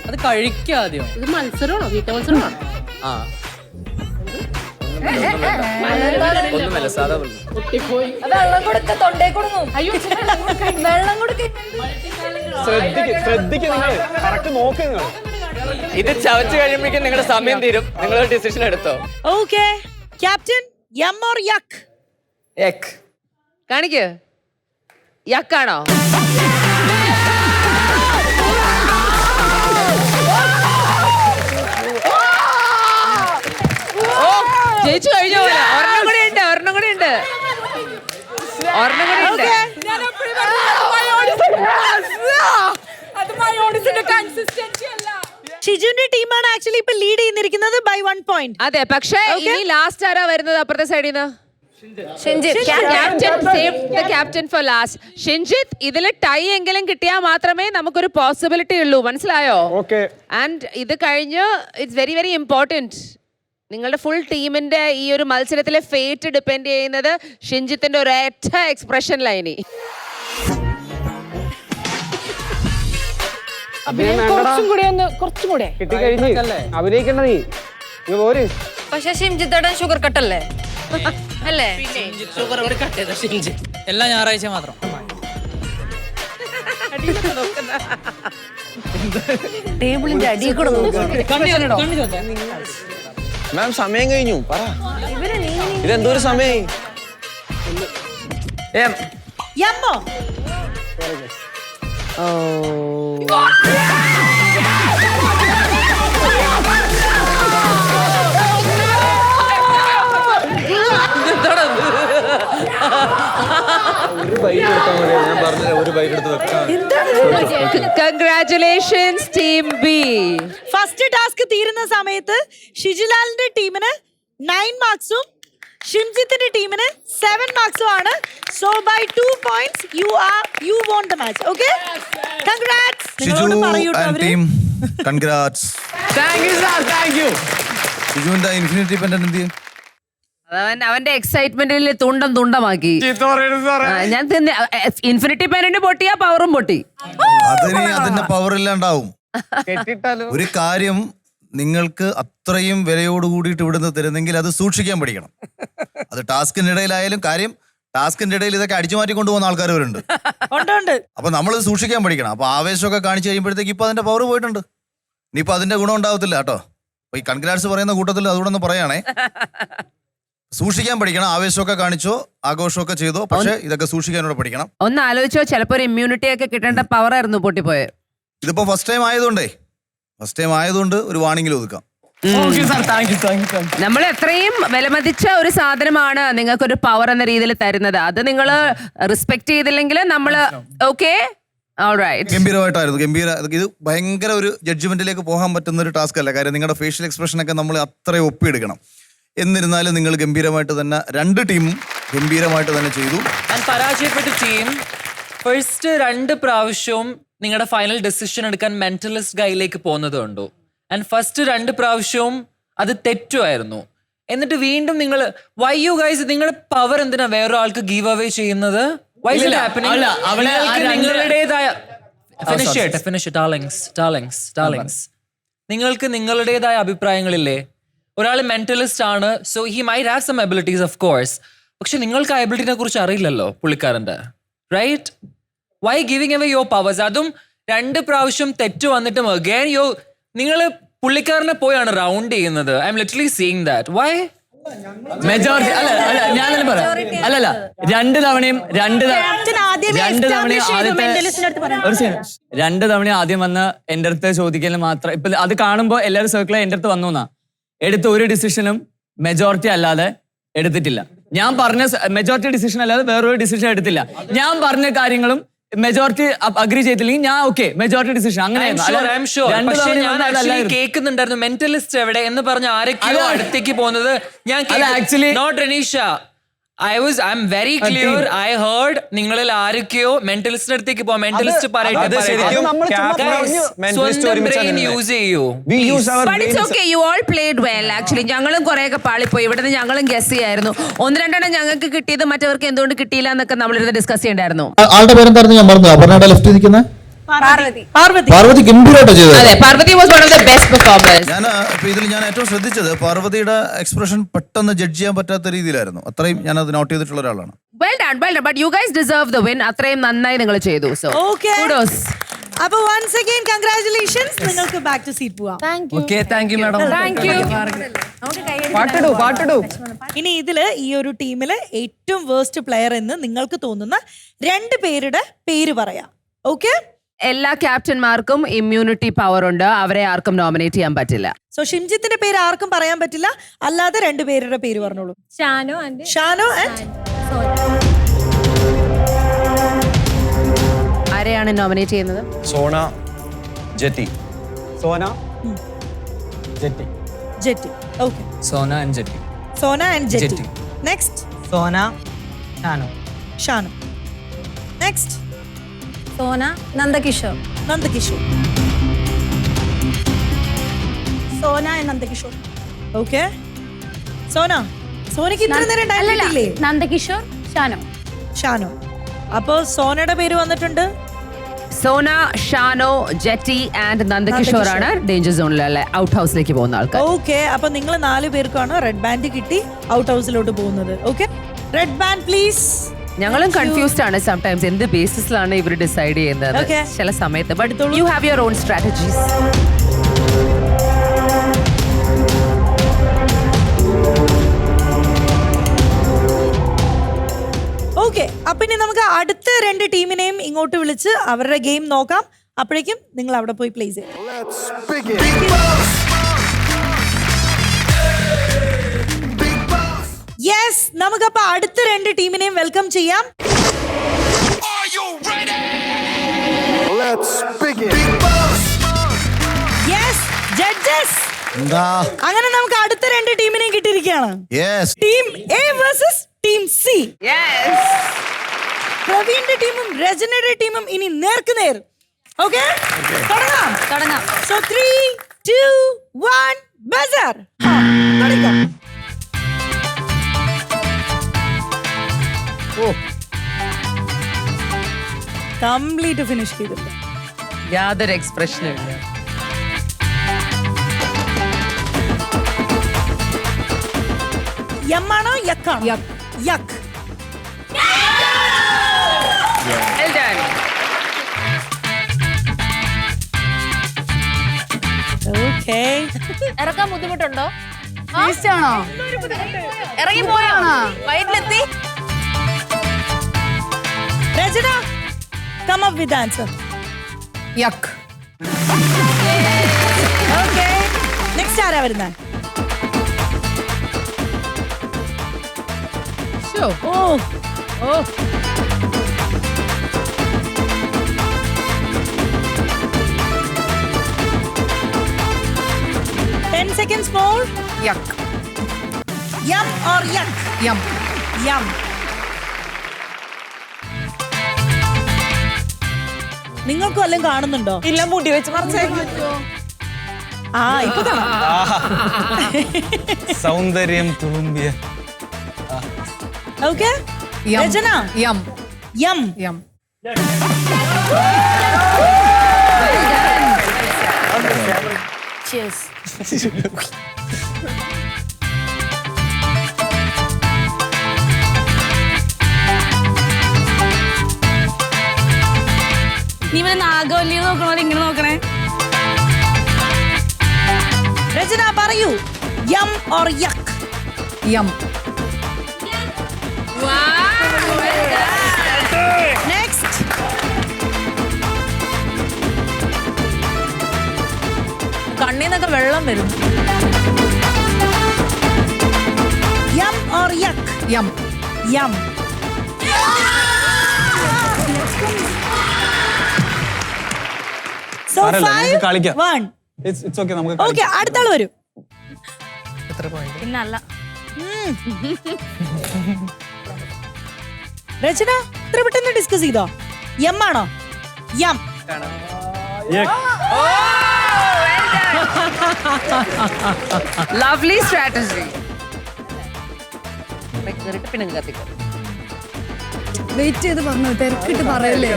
അത് കഴിക്കാദ്യം. ഇത് മത്സരമാണോ? വീട്ട മത്സരമാണോ? ആ ഒന്നുമല്ല സാധാ വെള്ളം. വെള്ളം കൊടുക്ക, തൊണ്ടേ കൊടുക്കും. അയ്യോ വെള്ളം കൊടുക്ക. ശ്രദ്ധിക്ക് നിങ്ങൾ കറക്റ്റ് നോക്ക് നിങ്ങൾ. ഇത് ചവച്ച് കഴിയുമ്പോഴേക്കും നിങ്ങളുടെ സമയം തീരും. നിങ്ങൾ ഡിസിഷൻ എടുത്തോ. Okay. ക്യാപ്റ്റൻ യം ഓർ യക്? Egg. കാണിക്ക്. യക്കാണോ? ജയിച്ചു കഴിഞ്ഞോ? ഒരെണ്ണം കൂടി ഉണ്ട്. Okay. ഷിജുവിന്റെ ടീമാണ് ആക്ച്വലി ഇപ്പൊ ലീഡ് ചെയ്യുന്നിരിക്കുന്നത് by 1 point. അതെ, പക്ഷേ ഇനി ലാസ്റ്റ് ആരാ വരുന്നത് അപ്പുറത്തെ സൈഡിൽ നിന്ന്? Captain for last. ഷിൻജിത്ത്, ഇതില് ടൈ എങ്കിലും കിട്ടിയാൽ മാത്രമേ നമുക്കൊരു പോസിബിലിറ്റി ഉള്ളൂ, മനസ്സിലായോ? ഓക്കെ. ആൻഡ് ഇത് കഴിഞ്ഞ് ഇറ്റ്സ് വെരി വെരി ഇമ്പോർട്ടൻറ്റ്. നിങ്ങളുടെ ഫുൾ ടീമിന്റെ ഈ ഒരു മത്സരത്തിലെ ഫേറ്റ് ഡിപ്പെൻഡ് ചെയ്യുന്നത് ഷിൻജിത്തിന്റെ ഒരൊറ്റ എക്സ്പ്രഷനിലായിനി. കുറച്ചും കൂടെ കിട്ടിക്കഴിഞ്ഞ് അഭിനയിക്കണ്ട നീ. ഇങ്ങ് പോര്. പക്ഷെ ഷിംജിത്തേട്ടൻ ഷുഗർ കട്ടല്ലേ? അല്ലേ? എല്ലാ ഞായറാഴ്ച മാത്രം. ടേബിളിന്റെ അടിയിൽ കൂടെ മാം സമയം കഴിഞ്ഞു. പറ ഇതെന്തോരു സമയം? യമ്മോ? Congratulations team B. First task തീരുന്ന സമയത്ത് ഷിജുലാലിന്റെ ടീമിന് 9 മാർക്സും ഷിംജിത്തിന്റെ ടീമിന് 7 മാർക്സും ആണ്. So by 2 points you won the match. Okay? Congrats. നിങ്ങളോട് പറയൂട്ടോ അവര്. Congrats. Thank you sir, thank you. ഷിജുവിന്റെ ഇൻഫിനിറ്റി പെൻഡന്റ് എന്ത് ചെയ്യും? അവന്റെ എക്സൈറ്റ്മെന്റിൽ തുണ്ടമാക്കി. ഞാൻ ഇൻഫിനിറ്റി പേരന്റ് പൊട്ടിയാ പവറും പൊട്ടി. അതിന്റെ പവർ ഇല്ലാണ്ടാവും. ഒരു കാര്യം നിങ്ങൾക്ക് അത്രയും വിലയോട് കൂടിയിട്ട് ഇവിടുന്ന് തരുന്നെങ്കിൽ അത് സൂക്ഷിക്കാൻ പഠിക്കണം. അത് ടാസ്കിന്റെ ഇടയിലായാലും കാര്യം ടാസ്കിന്റെ ഇടയിൽ ഇതൊക്കെ അടിച്ചു മാറ്റി കൊണ്ടുപോകുന്ന ആൾക്കാർ വരുന്നുണ്ട്. അപ്പൊ നമ്മളത് സൂക്ഷിക്കാൻ പഠിക്കണം. അപ്പൊ ആവേശമൊക്കെ കാണിച്ചു കഴിയുമ്പോഴത്തേക്ക് ഇപ്പൊ അതിന്റെ പവർ പോയിട്ടുണ്ട്. ഇനിയിപ്പോ അതിന്റെ ഗുണം ഉണ്ടാവത്തില്ല കേട്ടോ. അപ്പൊ ഈ കൺഗ്രാറ്റ്സ് പറയുന്ന കൂട്ടത്തിൽ അതുകൂടെ ഒന്ന് പറയാണേ. സൂക്ഷിക്കാൻ പഠിക്കണം. ആവേശമൊക്കെ കാണിച്ചോ ആഘോഷമൊക്കെ ചെയ്തോ, പക്ഷെ ഇതൊക്കെ സൂക്ഷിക്കാനോട് പഠിക്കണം. ഒന്ന് ആലോചിച്ചോ, ചിലപ്പോ ഒരു ഇമ്മ്യൂണിറ്റി ഒക്കെ കിട്ടേണ്ട പവർ ആയിരുന്നു പൊട്ടിപ്പോയത്. ഇതിപ്പോ ഫസ്റ്റ് ടൈം ആയതുകൊണ്ട് ഒരു വാണിംഗിൽ ഒതുക്കാം. നമ്മൾ എത്രയും വിലമതിച്ച ഒരു സാധനമാണ് നിങ്ങൾക്കൊരു പവർ എന്ന രീതിയിൽ തരുന്നത്. അത് നിങ്ങൾ റെസ്പെക്ട് ചെയ്തില്ലെങ്കിൽ നമ്മള് ഓക്കെ ഗംഭീരമായിട്ടായിരുന്നു. ഇത് ഭയങ്കര ഒരു ജഡ്ജ്മെന്റിലേക്ക് പോകാൻ പറ്റുന്ന ഒരു ടാസ്ക് അല്ല. കാര്യം നിങ്ങളുടെ ഫേഷ്യൽ എക്സ്പ്രഷൻ ഒക്കെ നമ്മൾ അത്രയും ഒപ്പിയെടുക്കണം. എന്നിരുന്നാലും നിങ്ങൾ ഗംഭീരമായിട്ട് തന്നെ, രണ്ട് ടീമും ഗംഭീരമായിട്ട് തന്നെ ചെയ്തു. പരാജയപ്പെട്ട ടീം ഫസ്റ്റ് 2 പ്രാവശ്യവും നിങ്ങളുടെ ഫൈനൽ ഡെസിഷൻ എടുക്കാൻ മെന്റലിസ്റ്റ് ഗൈയിലേക്ക് പോകുന്നതുണ്ടോ? ആൻഡ് ഫസ്റ്റ് 2 പ്രാവശ്യവും അത് തെറ്റുമായിരുന്നു. എന്നിട്ട് വീണ്ടും നിങ്ങൾ വൈ യു ഗൈസ് നിങ്ങളുടെ പവർ എന്തിനാ വേറൊരാൾക്ക് ഗീവ് അവേ ചെയ്യുന്നത്? Why is it happening? നിങ്ങളുടേതായ നിങ്ങൾക്ക് നിങ്ങളുടേതായ അഭിപ്രായങ്ങളില്ലേ? ഒരാൾ മെന്റലിസ്റ്റ് ആണ്, so he might have some abilities of course. പക്ഷെ നിങ്ങൾക്ക് ആ എബിലിറ്റിനെ കുറിച്ച് അറിയില്ലല്ലോ പുള്ളിക്കാരന്റെ, right? Why giving away your powers? അതും 2 പ്രാവശ്യം തെറ്റ് വന്നിട്ടും അഗൈൻ നിങ്ങൾ പുള്ളിക്കാരനെ പോയാണ് റൗണ്ട് ചെയ്യുന്നത്. I'm literally seeing that. Why? Majority ഞാൻ തന്നെ പറയാം. അല്ലല്ല, 2 തവണയും ആദ്യം വന്ന് എന്റെ അടുത്ത് ചോദിക്കലും മാത്രം. ഇപ്പൊ അത് കാണുമ്പോ എല്ലാവരും സർക്കിളെ എന്റെ അടുത്ത് വന്നു. എടുത്ത ഒരു ഡിസിഷനും മെജോറിറ്റി അല്ലാതെ എടുത്തിട്ടില്ല. ഞാൻ പറഞ്ഞ മെജോറിറ്റി ഡിസിഷൻ അല്ലാതെ വേറൊരു ഡിസിഷൻ എടുത്തില്ല. ഞാൻ പറഞ്ഞ കാര്യങ്ങളും മെജോറിറ്റി അഗ്രി ചെയ്തില്ലെങ്കിൽ ഞാൻ ഓക്കെ മെജോറിറ്റി ഡിസിഷൻ അങ്ങനെയായിരുന്നു. കേൾക്കുന്നുണ്ടായിരുന്നു മെന്റലിസ്റ്റ് എവിടെ എന്ന് പറഞ്ഞ ആരൊക്കെയോ അടുത്തേക്ക് പോകുന്നത്. ഞാൻ actually not Reneesha, I'm very clear. I heard നിങ്ങളിൽ ആരൊക്കെയോ മെന്റലിസ്റ്റിന്റെ അടുത്തേക്ക് പോവാം. മെന്റലിസ്റ്റ് പറയട്ടെ, സ്വന്തം ബ്രെയിൻ യൂസ് ചെയ്യൂ. ഞങ്ങളും കുറെയൊക്കെ പാളിപ്പോയി. ഇവിടുന്ന് ഞങ്ങളും ഗസ് ചെയ്യായിരുന്നു. 1-2 ഞങ്ങൾക്ക് കിട്ടിയത് മറ്റവർക്ക് എന്തുകൊണ്ട് കിട്ടിയില്ല എന്നൊക്കെ നമ്മളിരുന്ന് ഡിസ്കസ് ചെയ്യണ്ടായിരുന്നു. ആളുടെ പേരെന്തായിരുന്നു ഞാൻ പറഞ്ഞു? അപർണയുടെ ലെഫ്റ്റ് നിൽക്കുന്ന പാർവതി ഗംഭീരമായിട്ട് ചെയ്തത്. Parvathi was one of the best performers. ഇതിൽ ഞാൻ ഏറ്റവും ശ്രദ്ധിച്ചത് പാർവതിയുടെ എക്സ്പ്രഷൻ പെട്ടെന്ന് ജഡ്ജ് ചെയ്യാൻ പറ്റാത്ത രീതിയിലായിരുന്നു. അത്രയും ഞാൻ അത് നോട്ട് ചെയ്തിട്ടുള്ള ഒരാളാണ്. Well done. But you guys deserve the win. അത്രയും നന്നായി നിങ്ങൾ ചെയ്തു. So kudos. അപ്പൊ once again congratulations. നിങ്ങൾക്ക് back to seat പോവാം. Okay, thank you madam. Thank you. പാട്ടിടൂ. ഇനി ഇതില് ഈ ഒരു ടീമിലെ ഏറ്റവും വേസ്റ്റ് പ്ലെയർ എന്ന് നിങ്ങൾക്ക് തോന്നുന്ന 2 പേരുടെ പേര് പറയാം. ഓക്കെ? എല്ലാ ക്യാപ്റ്റന്മാർക്കും ഇമ്മ്യൂണിറ്റി പവർ ഉണ്ട്. അവരെ ആർക്കും നോമിനേറ്റ് ചെയ്യാൻ പറ്റില്ല. സോ ഷിംജിത്തിന്റെ പേര് ആർക്കും പറയാൻ പറ്റില്ല. അല്ലാതെ 2 പേരുടെ പേര് പറഞ്ഞോളൂ. ഷാനോ ആൻഡ് ആരെയാണ് നോമിനേറ്റ് ചെയ്യുന്നത്? Sona Jetty. Jetty. Okay. Sona and Jetty. Next Sona Shano. Next Sona Nandakishore. Sona Nandakishore. Okay. സോനയ്ക്ക് ഇത്ര നേരം ടൈം കിട്ടിയില്ലേ? നന്ദകിഷോർ ഷാനോ. അപ്പോ സോനയുടെ പേര് വന്നിട്ടുണ്ട്. സോന, ഷാനോ, ജെറ്റി ആൻഡ് നന്ദകിഷോർ ആണ് ഡേഞ്ചർ സോണിലെ ഔട്ട് ഹൗസിലേക്ക് പോകുന്ന ആൾക്കാർ. ഓക്കെ. അപ്പൊ നിങ്ങൾ 4 പേർക്കാണ് റെഡ് ബാൻഡ് കിട്ടി ഔട്ട് ഹൗസിലോട്ട് പോകുന്നത്. Okay, red band please. ഞങ്ങളും കൺഫ്യൂസ്ഡ് ആണ് സംടൈംസ് എന്ത് ബേസിസിലാണ് ഇവർ ഡിസൈഡ് ചെയ്യുന്നത് ചില സമയത്ത്. But you have your own strategies. Okay, അപ്പൊ ഇനി നമുക്ക് അടുത്ത 2 ടീമിനെയും ഇങ്ങോട്ട് വിളിച്ച് അവരുടെ ഗെയിം നോക്കാം. അപ്പോഴേക്കും നിങ്ങൾ അവിടെ പോയി പ്ലേ ചെയ്യാം. യെസ്, നമുക്കപ്പോ അടുത്ത 2 ടീമിനെയും വെൽക്കം ചെയ്യാം. യെസ് ജഡ്ജസ്, അങ്ങനെ നമുക്ക് അടുത്ത 2 ടീമിനെയും കിട്ടിയിരിക്കുകയാണ്. Team A versus team C. പ്രവീണിന്റെ ടീമും രചനയുടെ ടീമും ഇനി നേർക്കുനേർ. ഓക്കെ, തുടങ്ങാം. So 3, 2, 1 buzzer. തുടങ്ങാം. കംപ്ലീറ്റ് ഫിനിഷ് ചെയ്തിട്ടുണ്ട്. യാതൊരു എക്സ്പ്രഷനും ഇല്ല. യമ്മാണോ യക്കാണോ? യക്ക്. Well done. ഓക്കേ. ഇറക്കാൻ ബുദ്ധിമുട്ടുണ്ടോ? ആണോ ഇറങ്ങി പോയോ? വയറ്റിലെത്തി. രചന, come up with the answer. യക്ക്. Okay. Next ആരാ വരുന്നത്? Oh. 10 seconds more. യക്ക്. Yum or yuck? യം. Yum. നിങ്ങൾക്ക് വല്ലതും കാണുന്നുണ്ടോ? ഇല്ല, മുടി വെച്ച് മറച്ചേ. ആ ഇപ്പൊ കാണാം. സൗന്ദര്യം തുളുമ്പിയ. ഓക്കെ. യം. രചന. യം. യം. യം. Cheers. നീ ഇവനെ നാഗവല്ലി നോക്കണോ ഇങ്ങനെ നോക്കണേ? രചന പറയൂ. യം or yuck? യം. Next. കണ്ണീന്നൊക്കെ വെള്ളം വരും. Yum or yuck? യം. Yum. So സാരമില്ല, 5, നമുക്ക് കളിക്കാം. 1. It's okay, നമുക്ക് ഓക്കെ, അടുത്താള് വരൂ. പിന്നല്ല. രചന, ഇത്ര പെട്ടെന്ന് ഡിസ്കസ് ചെയ്തോ? യം ആണോ? യം. Lovely strategy. പിന്നെ കത്തിക്കും. വെയിറ്റ് ചെയ്ത് പറഞ്ഞു, തിരക്കിട്ട് പറയല്ലേ.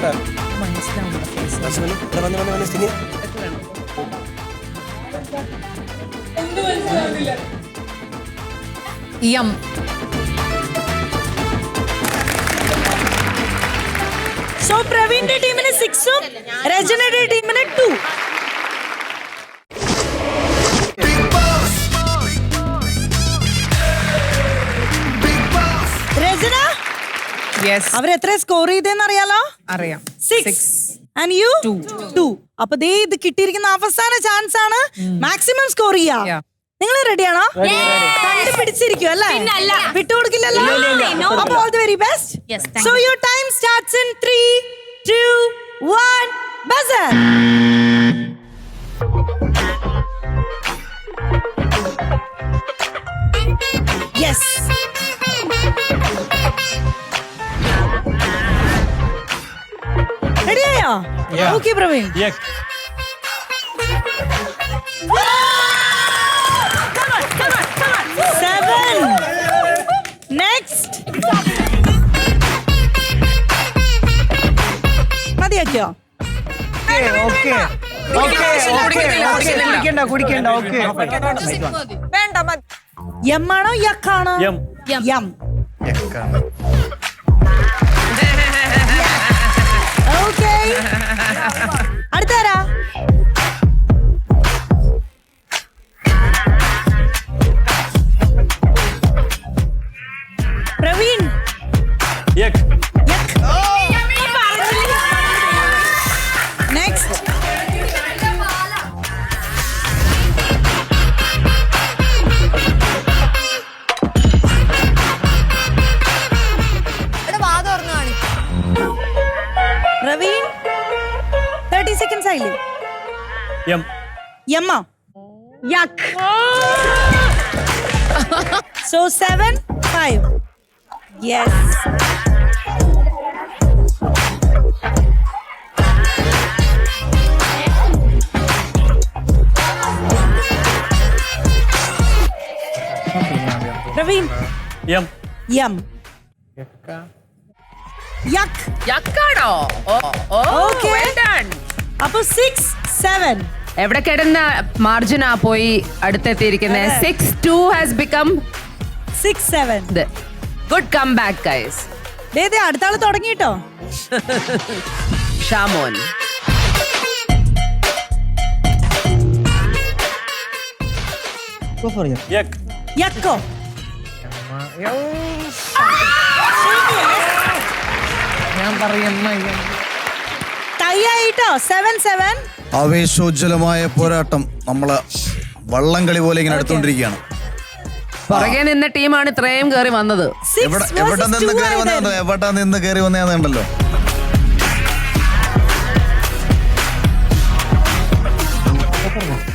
യം. സോ പ്രവീണിന്റെ ടീമിന് 6ഉം രചനയുടെ ടീമിന് 2. Big boss. Big boss. രചന, യെസ്. അവരെത്ര സ്കോർ ചെയ്തെന്ന് അറിയാലോ? അറിയാം. 6. And you? 2. അപ്പൊ ദേ ഇത് കിട്ടിയിരിക്കുന്ന അവസാന ചാൻസ് ആണ് മാക്സിമം സ്കോർ ചെയ്യാ. നിങ്ങൾ റെഡിയാണോ? കണ്ടുപിടിച്ചിരിക്കും അല്ലേ? വിട്ടുകൊടുക്കില്ലല്ലോ. അപ്പൊ all the very best. So your time starts in 3, 2, 1. Buzzer. Yes. റെഡിയായോ? ഓക്കെ പ്രവീൺ. Seven. Next. മതിയാക്കിയോ? യമ്മാണോ യക്കാണോ? യം. ഓക്കേ. അടുത്താരാ? പ്രവീൺ. നെക്സ്റ്റ്. പ്രവീൺ 30 seconds ആയില്ലേ? Amma. യക്ക്. So 7, 5. Yes. Praveen. Yum. യക്ക്. യക്കാണോ? Okay. അപ്പൊ 6-7. എവിടെ കിടന്ന മാർജിനാ പോയി അടുത്തെത്തിയിരിക്കുന്നത്. 6-2 has become 6-7. Good come back guys. ദേ അടുത്ത ആള് തുടങ്ങിട്ടോ. ഷാമോൻ. യക്കോ. ടൈ ആയിട്ടോ. 7-7. ആവേശോജ്വലമായ പോരാട്ടം നമ്മള് വള്ളംകളി പോലെ ഇങ്ങനെ എടുത്തോണ്ടിരിക്കുകയാണ്. പുറകെ നിന്ന ടീമാണ് ഇത്രയും കയറി വന്നത്. എവിടെ നിന്ന് കയറി വന്നോ, എവിടെ നിന്ന് കയറി വന്നേന്നുണ്ടല്ലോ.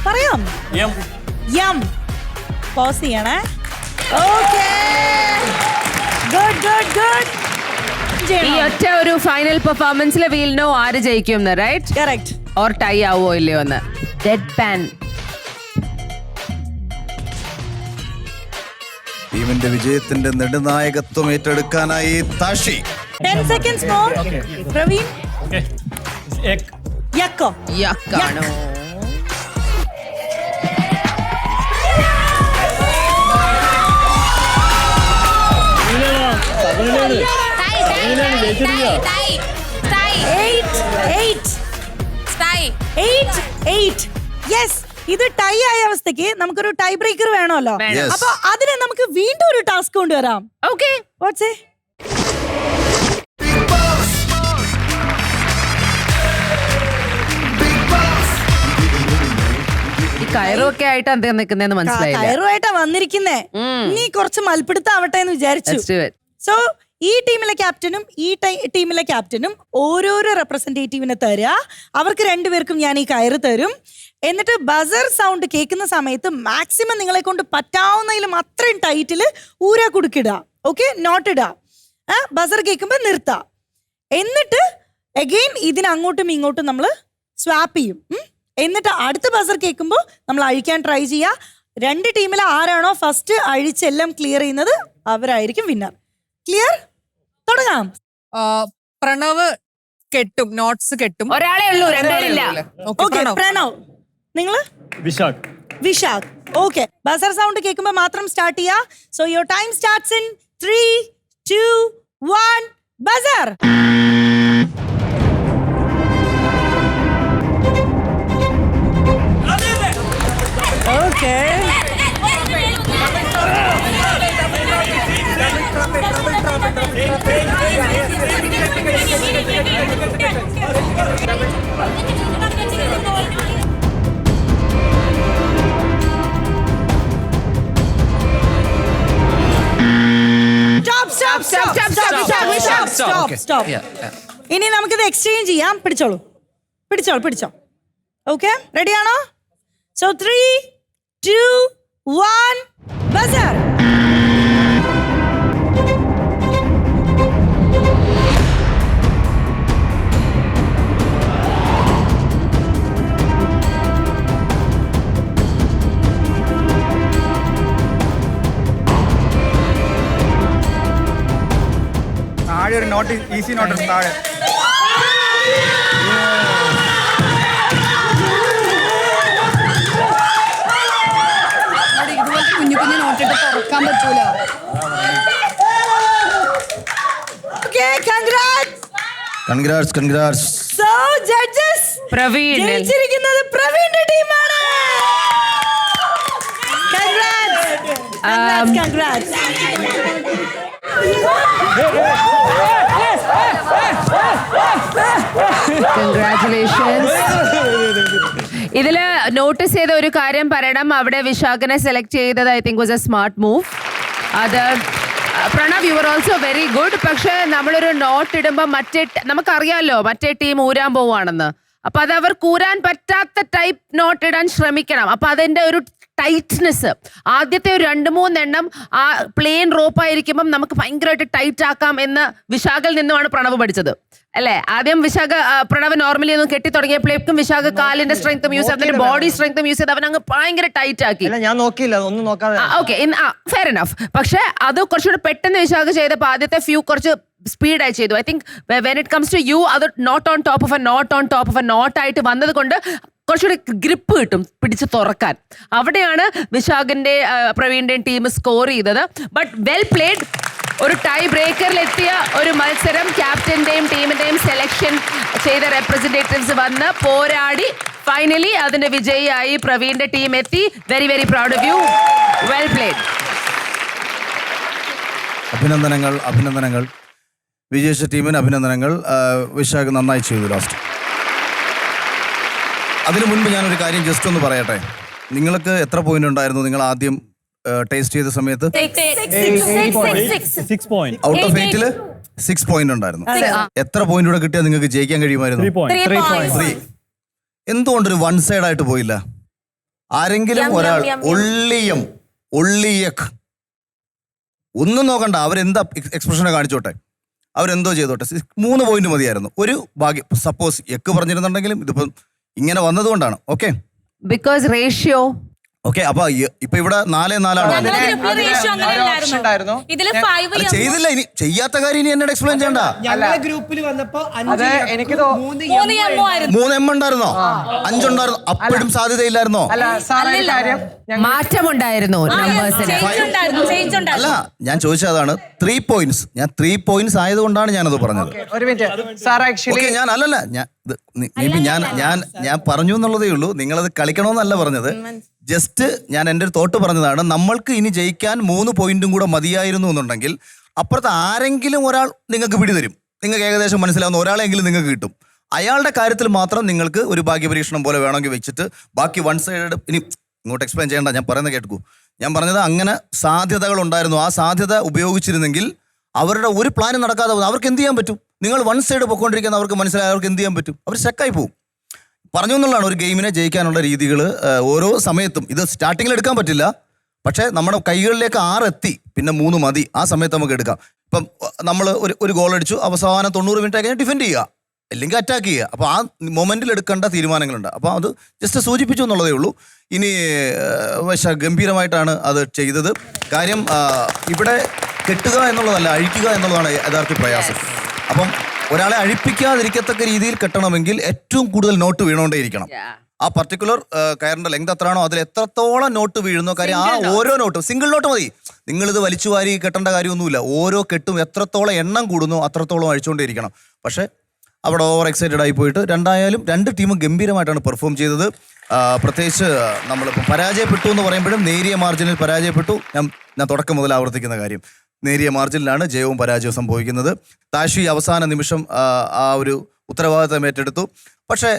പറയാം. യം. പോസ് ചെയ്യണേ. ഓക്കേ. Good good good. ഈ ഒറ്റ ഒരു ഫൈനൽ പെർഫോമൻസിൽ വീൽ നോ ആര് ജയിക്കും, റൈറ്റ്? കറക്റ്റ്. ഓർ ടൈ ആവോ ഇല്ലയോ എന്ന്. Dead pan. ടീമിന്റെ വിജയത്തിന്റെ നെടുനായകത്വം ഏറ്റെടുക്കാനായി താഷി. 10 seconds more. പ്രവീൺ. യക്കോ. യക്കാണോ? ഇത് ടൈ ആയ അവസ്ഥക്ക് നമുക്കൊരു ടൈ ബ്രേക്കർ വേണമല്ലോ. Yes. അപ്പൊ അതിന് നമുക്ക് വീണ്ടും ഒരു ടാസ്ക് കൊണ്ടുവരാം. Okay. What's Big Boss. Big Boss. ഈ കയറൊക്കെ ആയിട്ട് എന്താ നിൽക്കുന്നതെന്ന് മനസ്സിലായില്ല. കയറുമായിട്ടാ വന്നിരിക്കുന്നേ. ഇനി കുറച്ച് മൽപ്പിടുത്താവട്ടെ എന്ന് വിചാരിച്ചു. Let's do it. സോ ഈ ടീമിലെ ക്യാപ്റ്റനും ഈ ടീമിലെ ക്യാപ്റ്റനും ഓരോരോ റെപ്രസെന്റേറ്റീവിനെ തരിക. അവർക്ക് രണ്ടുപേർക്കും ഞാൻ ഈ കയറ് തരും. എന്നിട്ട് ബസർ സൗണ്ട് കേൾക്കുന്ന സമയത്ത് മാക്സിമം നിങ്ങളെ കൊണ്ട് പറ്റാവുന്നതിലും അത്രയും ടൈറ്റില് ഊരാ കുടുക്കിടുക. ഓക്കെ, നോട്ട് ഇടുക. ബസർ കേൾക്കുമ്പോൾ നിർത്താം. എന്നിട്ട് അഗെയിൻ ഇതിന് അങ്ങോട്ടും ഇങ്ങോട്ടും നമ്മൾ സ്വാപ്പ് ചെയ്യും. എന്നിട്ട് അടുത്ത ബസർ കേൾക്കുമ്പോൾ നമ്മൾ അഴിക്കാൻ ട്രൈ ചെയ്യുക. രണ്ട് ടീമിൽ ആരാണോ ഫസ്റ്റ് അഴിച്ചെല്ലാം ക്ലിയർ ചെയ്യുന്നത് അവരായിരിക്കും വിന്നർ. ക്ലിയർ? തുടങ്ങാം. പ്രണവ് കെട്ടും, നോട്ട്സ് കെട്ടും. ഒരാളേ ഉള്ളൂ, രണ്ടുപേരില്ല. ഓക്കെ, പ്രണവ്. നിങ്ങള്? വിശാഖ്. ഓക്കെ, ബസർ സൗണ്ട് കേൾക്കുമ്പോൾ മാത്രം സ്റ്റാർട്ട് ചെയ്യാ. So your time starts in 3, 2, 1. Buzzer. Okay. Stop. ഇനി നമുക്കിത് എക്സ്ചേഞ്ച് ചെയ്യാം. പിടിച്ചോ. ഓക്കെ, റെഡിയാണോ? സോ 3, 2, 1. ബസർ. താഴെ ഒരു നോട്ട്, ഈസി നോട്ട് താഴെ. ഇതുപോലത്തെ കുഞ്ഞു കുഞ്ഞു നോട്ടിട്ട് തുറക്കാൻ പറ്റൂല. Congrats. So judges, Praveen. ജയിച്ചിരിക്കുന്നത് പ്രവീണിന്റെ ടീമാണ്. Congrats. Congratulations. ഇതില് നോട്ടീസ് ചെയ്ത ഒരു കാര്യം പറയണം. അവിടെ വിശാഖിനെ സെലക്ട് ചെയ്തത് I think was a smart move. അത് Pranav, you are also very good. പക്ഷെ നമ്മളൊരു നോട്ട് ഇടുമ്പോൾ നമുക്കറിയാമല്ലോ മറ്റേ ടീം ഊരാൻ പോവാണെന്ന്. അപ്പൊ അത് അവർ കൂരാൻ പറ്റാത്ത ടൈപ്പ് നോട്ട് ഇടാൻ ശ്രമിക്കണം. അപ്പൊ അതിന്റെ ഒരു ടൈറ്റ്നെസ് ആദ്യത്തെ ഒരു 2-3 എണ്ണം ആ പ്ലെയിൻ റോപ്പായിരിക്കുമ്പം നമുക്ക് ഭയങ്കരമായിട്ട് ടൈറ്റ് ആക്കാം എന്ന് വിശാഖിൽ നിന്നുമാണ് പ്രണവ് പഠിച്ചത് അല്ലേ? ആദ്യം പ്രണവ് നോർമലി ഒന്ന് കെട്ടി തുടങ്ങിയപ്പോഴേക്കും വിശാഖ് കാലിന്റെ സ്ട്രെങ്ത്തും യൂസ് ചെയ്ത് ബോഡി സ്ട്രെങ്ത്തും യൂസ് ചെയ്ത് അവൻ അങ്ങ് ഭയങ്കര ടൈറ്റ് ആക്കി. ഞാൻ നോക്കിയില്ല, ഒന്നും നോക്കാതെ. Okay, fair enough. പക്ഷെ അത് കുറച്ചുകൂടെ പെട്ടെന്ന് വിശാഖ് ചെയ്തപ്പോൾ ആദ്യത്തെ ഫ്യൂ കുറച്ച് സ്പീഡായി ചെയ്തു. I think when it comes to you അത് note on top of a note on top of a note ആയിട്ട് വന്നത് കൊണ്ട് കുറച്ചുകൂടി ഗ്രിപ്പ് കിട്ടും പിടിച്ച് തുറക്കാൻ. അവിടെയാണ് വിശാഖിന്റെ പ്രവീണിന്റെയും ടീം സ്കോർ ചെയ്തത്. But well played. ഒരു ടൈ ബ്രേക്കറിലെത്തിയ ഒരു മത്സരം. ക്യാപ്റ്റന്റെയും ടീമിന്റെയും സെലക്ഷൻ ചെയ്ത റെപ്രസെന്റേറ്റീവ്സ് വന്ന് പോരാടി ഫൈനലി അതിന്റെ വിജയിയായി പ്രവീണിന്റെ ടീം എത്തി. Very very proud of you. Well played. അഭിനന്ദനങ്ങൾ, അഭിനന്ദനങ്ങൾ. വിജയിച്ച ടീമിന് അഭിനന്ദനങ്ങൾ. വിശാഖ് നന്നായി ചെയ്തു ലാസ്റ്റ്. അതിനു മുൻപ് ഞാനൊരു കാര്യം ജസ്റ്റ് ഒന്ന് പറയട്ടെ. നിങ്ങൾക്ക് എത്ര പോയിന്റ് ഉണ്ടായിരുന്നു നിങ്ങൾ ആദ്യം ടേസ്റ്റ് ചെയ്ത സമയത്ത്? ഔട്ട് ഓഫ് 8 6 പോയിന്റ് ഉണ്ടായിരുന്നു. എത്ര പോയിന്റ് കൂടെ കിട്ടിയാൽ നിങ്ങൾക്ക് ജയിക്കാൻ കഴിയുമായിരുന്നു? 3. എന്തുകൊണ്ടൊരു വൺ സൈഡ് ആയിട്ട് പോയില്ല? ആരെങ്കിലും ഒരാൾ ഒള്ളിയക് ഒന്നും നോക്കണ്ട, അവരെന്താ എക്സ്പ്രഷനെ കാണിച്ചോട്ടെ, അവരെന്തോ ചെയ്തോട്ടെ. 3 പോയിന്റ് മതിയായിരുന്നു. ഒരു ഭാഗ്യം. സപ്പോസ് എക്ക് പറഞ്ഞിരുന്നുണ്ടെങ്കിലും ഇതിപ്പം ഇങ്ങനെ വന്നതുകൊണ്ടാണ്. Okay, because ratio. ഓക്കെ, അപ്പൊ ഇപ്പൊ ഇവിടെ 4-4 ആണ്. ചെയ്തില്ല. ഇനി ചെയ്യാത്ത കാര്യം ഇനി എന്നോട് എക്സ്പ്ലെയിൻ ചെയ്യണ്ട. ഗ്രൂപ്പിൽ വന്നപ്പോ എനിക്ക് 3 M ഉണ്ടായിരുന്നോ? 5 ഉണ്ടായിരുന്നോ? അപ്പോഴും സാധ്യതയില്ലായിരുന്നോ? മാറ്റമുണ്ടായിരുന്നു. അല്ല, ഞാൻ ചോദിച്ചതാണ് 3 പോയിന്റ്സ്. ഞാൻ 3 പോയിന്റ്സ് ആയതുകൊണ്ടാണ് ഞാനത് പറഞ്ഞത്. ഓക്കെ, ഞാൻ അല്ലല്ല ഞാൻ പറഞ്ഞു എന്നുള്ളതേ ഉള്ളൂ. നിങ്ങളത് കളിക്കണമെന്നല്ല പറഞ്ഞത്. ജസ്റ്റ് ഞാൻ എൻ്റെ ഒരു തോട്ട് പറഞ്ഞതാണ്. നമ്മൾക്ക് ഇനി ജയിക്കാൻ 3 പോയിന്റും കൂടെ മതിയായിരുന്നു എന്നുണ്ടെങ്കിൽ അപ്പുറത്ത് ആരെങ്കിലും ഒരാൾ നിങ്ങൾക്ക് പിടിതരും. നിങ്ങൾക്ക് ഏകദേശം മനസ്സിലാവുന്ന ഒരാളെങ്കിലും നിങ്ങൾക്ക് കിട്ടും. അയാളുടെ കാര്യത്തിൽ മാത്രം നിങ്ങൾക്ക് ഒരു ഭാഗ്യപരീക്ഷണം പോലെ വേണമെങ്കിൽ വെച്ചിട്ട് ബാക്കി വൺ സൈഡ് ഇനി ഇങ്ങോട്ട് എക്സ്പ്ലെയിൻ ചെയ്യേണ്ട, ഞാൻ പറയുന്നത് കേൾക്കൂ. ഞാൻ പറഞ്ഞത് അങ്ങനെ സാധ്യതകൾ ഉണ്ടായിരുന്നു. ആ സാധ്യത ഉപയോഗിച്ചിരുന്നെങ്കിൽ അവരുടെ ഒരു പ്ലാനും നടക്കാതെ പോകും. അവർക്ക് എന്ത് ചെയ്യാൻ പറ്റും? നിങ്ങൾ വൺ സൈഡ് പൊയ്ക്കൊണ്ടിരിക്കുന്ന അവർക്ക് മനസ്സിലായി അവർക്ക് എന്ത് ചെയ്യാൻ പറ്റും? അവർ സ്റ്റക്കായി പോകും. പറഞ്ഞു എന്നുള്ളതാണ്. ഒരു ഗെയിമിനെ ജയിക്കാനുള്ള രീതികൾ ഓരോ സമയത്തും. ഇത് സ്റ്റാർട്ടിങ്ങിൽ എടുക്കാൻ പറ്റില്ല, പക്ഷേ നമ്മുടെ കൈകളിലേക്ക് 6 എത്തി, പിന്നെ 3 മതി. ആ സമയത്ത് നമുക്ക് എടുക്കാം. ഇപ്പം നമ്മൾ ഒരു ഗോൾ അടിച്ചു, അവസാനം 90 മിനിറ്റ് കഴിഞ്ഞാൽ ഡിഫെൻഡ് ചെയ്യുക, അല്ലെങ്കിൽ അറ്റാക്ക് ചെയ്യുക. അപ്പോൾ ആ മൊമെന്റിൽ എടുക്കേണ്ട തീരുമാനങ്ങളുണ്ട്. അപ്പോൾ അത് ജസ്റ്റ് സൂചിപ്പിച്ചു എന്നുള്ളതേ ഉള്ളൂ. ഇനി ഗംഭീരമായിട്ടാണ് അത് ചെയ്തത്. കാര്യം ഇവിടെ കെട്ടുക എന്നുള്ളതല്ല, അഴിക്കുക എന്നുള്ളതാണ് യഥാർത്ഥ പ്രയാസം. അപ്പം ഒരാളെ അഴിപ്പിക്കാതിരിക്കത്തക്ക രീതിയിൽ കെട്ടണമെങ്കിൽ ഏറ്റവും കൂടുതൽ നോട്ട് വീണോണ്ടേയിരിക്കണം. ആ പർട്ടിക്കുലർ കയറിന്റെ ലെങ്ത് എത്രയാണോ അതിൽ എത്രത്തോളം നോട്ട് വീഴുന്നോ. കാര്യം ആ ഓരോ നോട്ടും സിംഗിൾ നോട്ട് മതി. നിങ്ങളിത് വലിച്ചു വാരി കെട്ടേണ്ട കാര്യമൊന്നുമില്ല. ഓരോ കെട്ടും എത്രത്തോളം എണ്ണം കൂടുന്നോ അത്രത്തോളം അഴിച്ചുകൊണ്ടേയിരിക്കണം. പക്ഷേ അവിടെ ഓവർ എക്സൈറ്റഡ് ആയി പോയിട്ട് രണ്ടായാലും 2 ടീമും ഗംഭീരമായിട്ടാണ് പെർഫോം ചെയ്തത്. പ്രത്യേകിച്ച് നമ്മളിപ്പോൾ പരാജയപ്പെട്ടു എന്ന് പറയുമ്പോഴും നേരിയ മാർജിനിൽ പരാജയപ്പെട്ടു. ഞാൻ തുടക്കം മുതൽ ആവർത്തിക്കുന്ന കാര്യം, നേരിയ മാർജിനിലാണ് ജയവും പരാജയവും സംഭവിക്കുന്നത്. താഷി അവസാന നിമിഷം ആ ഒരു ഉത്തരവാദിത്തം ഏറ്റെടുത്തു. പക്ഷേ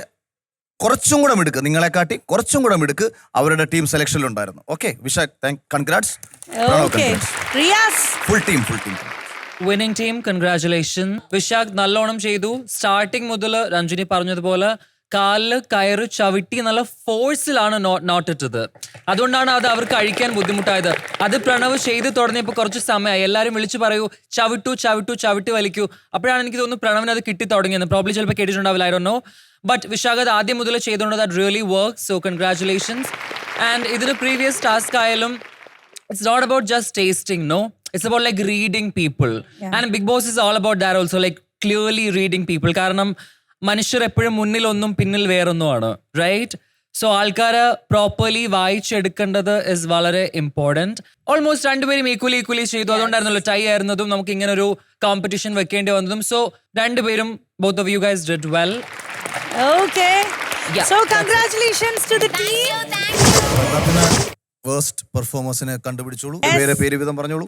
കുറച്ചും കൂടെ മിടുക്ക്, നിങ്ങളെക്കാട്ടി കുറച്ചും കൂടെ മിടുക്ക് അവരുടെ ടീം സെലക്ഷനിലുണ്ടായിരുന്നു. Okay, Vishakh congrats. Full team winning team congratulation. Vishakh നല്ലോണം ചെയ്തു. സ്റ്റാർട്ടിങ് മുതൽ രഞ്ജിനി പറഞ്ഞതുപോലെ കാലില് കയറ് ചവിട്ടി നല്ല ഫോഴ്സിലാണ് നോട്ട് ഇട്ടത്. അതുകൊണ്ടാണ് അത് അവർക്ക് അഴിക്കാൻ ബുദ്ധിമുട്ടായത്. അത് പ്രണവ് ചെയ്ത് തുടങ്ങിയപ്പോൾ കുറച്ച് സമയമായി. എല്ലാവരും വിളിച്ചു പറയൂ ചവിട്ടി വലിക്കൂ. അപ്പോഴാണ് എനിക്ക് തോന്നുന്നു പ്രണവിന് അത് കിട്ടി തുടങ്ങിയത്. പ്രോബ്ലി ചിലപ്പോൾ കേട്ടിട്ടുണ്ടാവില്ല, I don't know. But Vishakh അത് ആദ്യം മുതൽ ചെയ്തുകൊണ്ട് that really work. So congratulations. And ഇതിന് പ്രീവിയസ് ടാസ്ക് ആയാലും it's not about just tasting, no, it's about like reading people. And Big Boss is all about that also, like clearly reading people. കാരണം മനുഷ്യർ എപ്പോഴും മുന്നിൽ ഒന്നും പിന്നിൽ വേറൊന്നുമാണ്, right? So ആൾക്കാരെ properly വായിച്ചെടുക്കേണ്ടത് is വളരെ ഇമ്പോർട്ടൻറ്റ്. ഓൾമോസ്റ്റ് 2 പേരും ഈക്വലി ചെയ്തു. അതുകൊണ്ടായിരുന്നല്ലോ ടൈ ആയിരുന്നതും നമുക്ക് ഇങ്ങനെ ഒരു കോമ്പറ്റീഷൻ വെക്കേണ്ടി വന്നതും. സോ 2 പേരും both of you guys did well. Okay. So congratulations to the team. Waste പെർഫോമൻസിനെ കണ്ടുപിടിച്ചോളൂ. പേര് വിധം പറഞ്ഞോളൂ.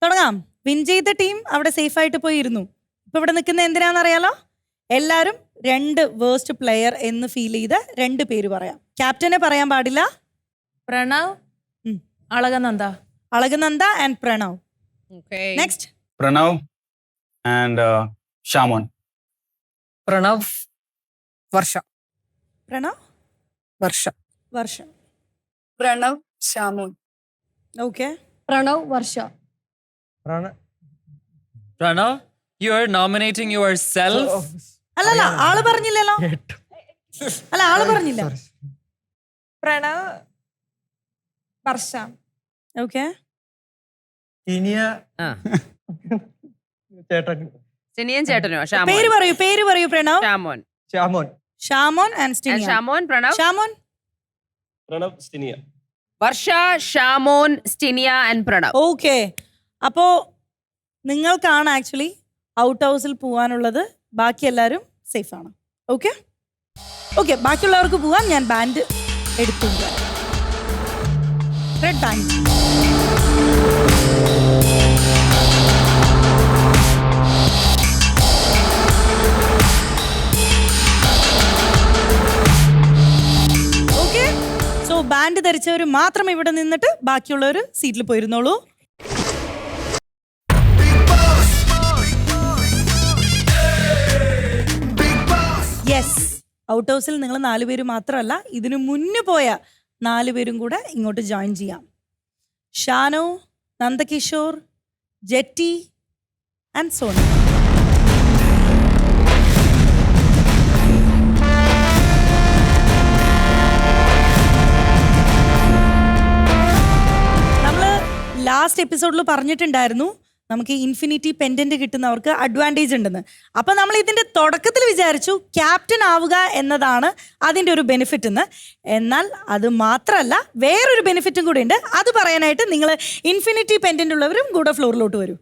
തുടങ്ങാം. വിൻ ചെയ്ത ടീം അവിടെ സേഫ് ആയിട്ട് പോയിരുന്നു. ഇപ്പൊ ഇവിടെ നിൽക്കുന്ന എന്തിനാണെന്നറിയാലോ? എല്ലാരും 2 വേസ്റ്റ് പ്ലെയർ എന്ന് ഫീൽ ചെയ്ത 2 പേര് പറയാം. ക്യാപ്റ്റനെ പറയാൻ പാടില്ല. Pranav, Alakananda and Pranav. Next Pranav and Shamon. Pranav, Varsha. Pranav, Shyamon. Okay. Pranav, Varsha. Pranav, you are nominating yourself. അല്ലല്ല, ആള് പറഞ്ഞില്ലല്ലോ. പ്രണവ്, വർഷ. ഓക്കെ. സിനിയൻ ചേട്ടനോ? പേര് പറയൂ Pranav. Shamon and Stiniya. Shamon, Pranav. Shamon, Varsha, Shamon, Stiniya and Pranav. Okay. അപ്പോ നിങ്ങൾക്കാണ് ആക്ച്വലി ഔട്ട് ഹൗസിൽ പോവാനുള്ളത്. ബാക്കി എല്ലാവരും സേഫ് ആണ്. ഓക്കെ ഓക്കെ, ബാക്കിയുള്ളവർക്ക് പോവാൻ. ഞാൻ ബാൻഡ് എടുത്തു. Red band. Okay, so band ധരിച്ചവർ മാത്രം ഇവിടെ നിന്നിട്ട് ബാക്കിയുള്ളവർ സീറ്റിൽ പോയിരുന്നോളൂ. യെസ്, ഔട്ട് ഹൗസിൽ നിങ്ങൾ 4 പേര് മാത്രമല്ല, ഇതിനു മുന്നേ പോയ 4 പേരും കൂടെ ഇങ്ങോട്ട് ജോയിൻ ചെയ്യാം. ഷാനോ, നന്ദകിഷോർ, ജെറ്റി ആൻഡ് സോണി. നമ്മൾ ലാസ്റ്റ് എപ്പിസോഡിൽ പറഞ്ഞിട്ടുണ്ടായിരുന്നു നമുക്ക് ഇൻഫിനിറ്റി പെൻഡന്റ് കിട്ടുന്നവർക്ക് അഡ്വാൻറ്റേജ് ഉണ്ടെന്ന്. അപ്പം നമ്മൾ ഇതിൻ്റെ തുടക്കത്തിൽ വിചാരിച്ചു ക്യാപ്റ്റൻ ആവുക എന്നതാണ് അതിൻ്റെ ഒരു ബെനിഫിറ്റ് എന്ന്. എന്നാൽ അത് മാത്രമല്ല, വേറൊരു ബെനിഫിറ്റും കൂടി ഉണ്ട്. അത് പറയാനായിട്ട് നിങ്ങൾ ഇൻഫിനിറ്റി പെൻഡന്റ് ഉള്ളവരും കൂടെ ഫ്ലോറിലോട്ട് വരൂ.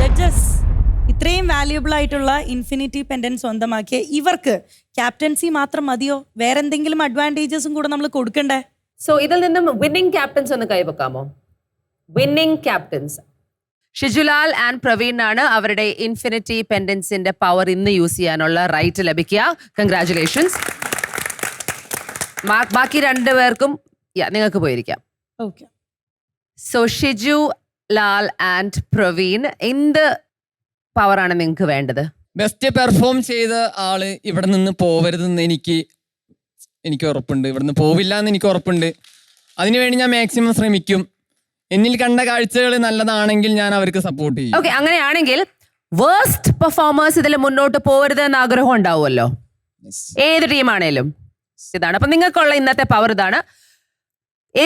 ജഡ്ജസ്, ഇത്രയും വാല്യുബിൾ ആയിട്ടുള്ള ഇൻഫിനിറ്റി പെൻഡന്റ് സ്വന്തമാക്കിയ ഇവർക്ക് ക്യാപ്റ്റൻസി മാത്രം മതിയോ? വേറെന്തെങ്കിലും അഡ്വാൻറ്റേജസും കൂടെ നമ്മൾ കൊടുക്കണ്ടേ? സോ ഇതിൽ നിന്നും വിന്നിംഗ് ക്യാപ്റ്റൻസ് ഒന്ന് കൈവെക്കാമോ? വിന്നിംഗ് ക്യാപ്റ്റൻസ് ഷിജുലാൽ ആൻഡ് പ്രവീണാണ്. അവരുടെ ഇൻഫിനിറ്റി പെൻഡൻസിന്റെ പവർ ഇന്ന് യൂസ് ചെയ്യാനുള്ള റൈറ്റ് ലഭിക്കുക. കൺഗ്രാറ്റുലേഷൻസ്. ബാക്കി 2 പേർക്കും നിങ്ങൾക്ക് പോയിരിക്കാം. Okay. So Shiju, Lal and Praveen, എന്ത് പവറാണ് നിങ്ങൾക്ക് വേണ്ടത്? ബെസ്റ്റ് പെർഫോം ചെയ്ത ആള് ഇവിടെ നിന്ന് പോവരുതെന്ന് എനിക്ക് ഉറപ്പുണ്ട്. ഇവിടുന്ന് പോവില്ല എന്ന് എനിക്ക് ഉറപ്പുണ്ട്. അതിനുവേണ്ടി ഞാൻ മാക്സിമം ശ്രമിക്കും. എന്നിൽ കണ്ട കാഴ്ചകൾ നല്ലതാണെങ്കിൽ ഞാൻ അവർക്ക് സപ്പോർട്ട് ചെയ്യും. ഓക്കെ, അങ്ങനെയാണെങ്കിൽ വേഴ്സ്റ്റ് പെർഫോമേഴ്സ് ഇതിൽ മുന്നോട്ട് പോകരുത് എന്ന് ആഗ്രഹം ഉണ്ടാവുമല്ലോ, ഏത് ടീമാണേലും. ഇതാണ് അപ്പൊ നിങ്ങൾക്കുള്ള ഇന്നത്തെ പവർ. ഇതാണ്,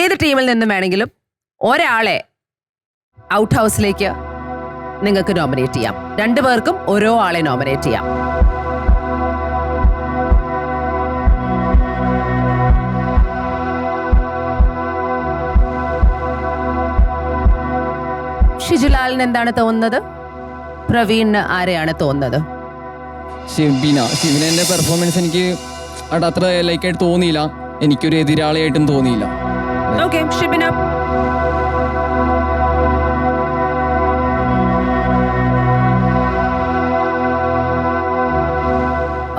ഏത് ടീമിൽ നിന്നും വേണമെങ്കിലും ഒരാളെ ഔട്ട് ഹൗസിലേക്ക് നിങ്ങൾക്ക് നോമിനേറ്റ് ചെയ്യാം. 2 പേർക്കും ഓരോ ആളെ നോമിനേറ്റ് ചെയ്യാം. ഷിജുലാലിന് എന്താണ് തോന്നുന്നത്? പ്രവീണിന് ആരെയാണ് തോന്നുന്നത്? ശിവനെ പെർഫോമൻസ് എനിക്ക് അത്ര ലൈക്കായിട്ട് തോന്നിയില്ല. എനിക്കൊരു എതിരാളിയായിട്ടും തോന്നിയില്ല. Okay, Shibina.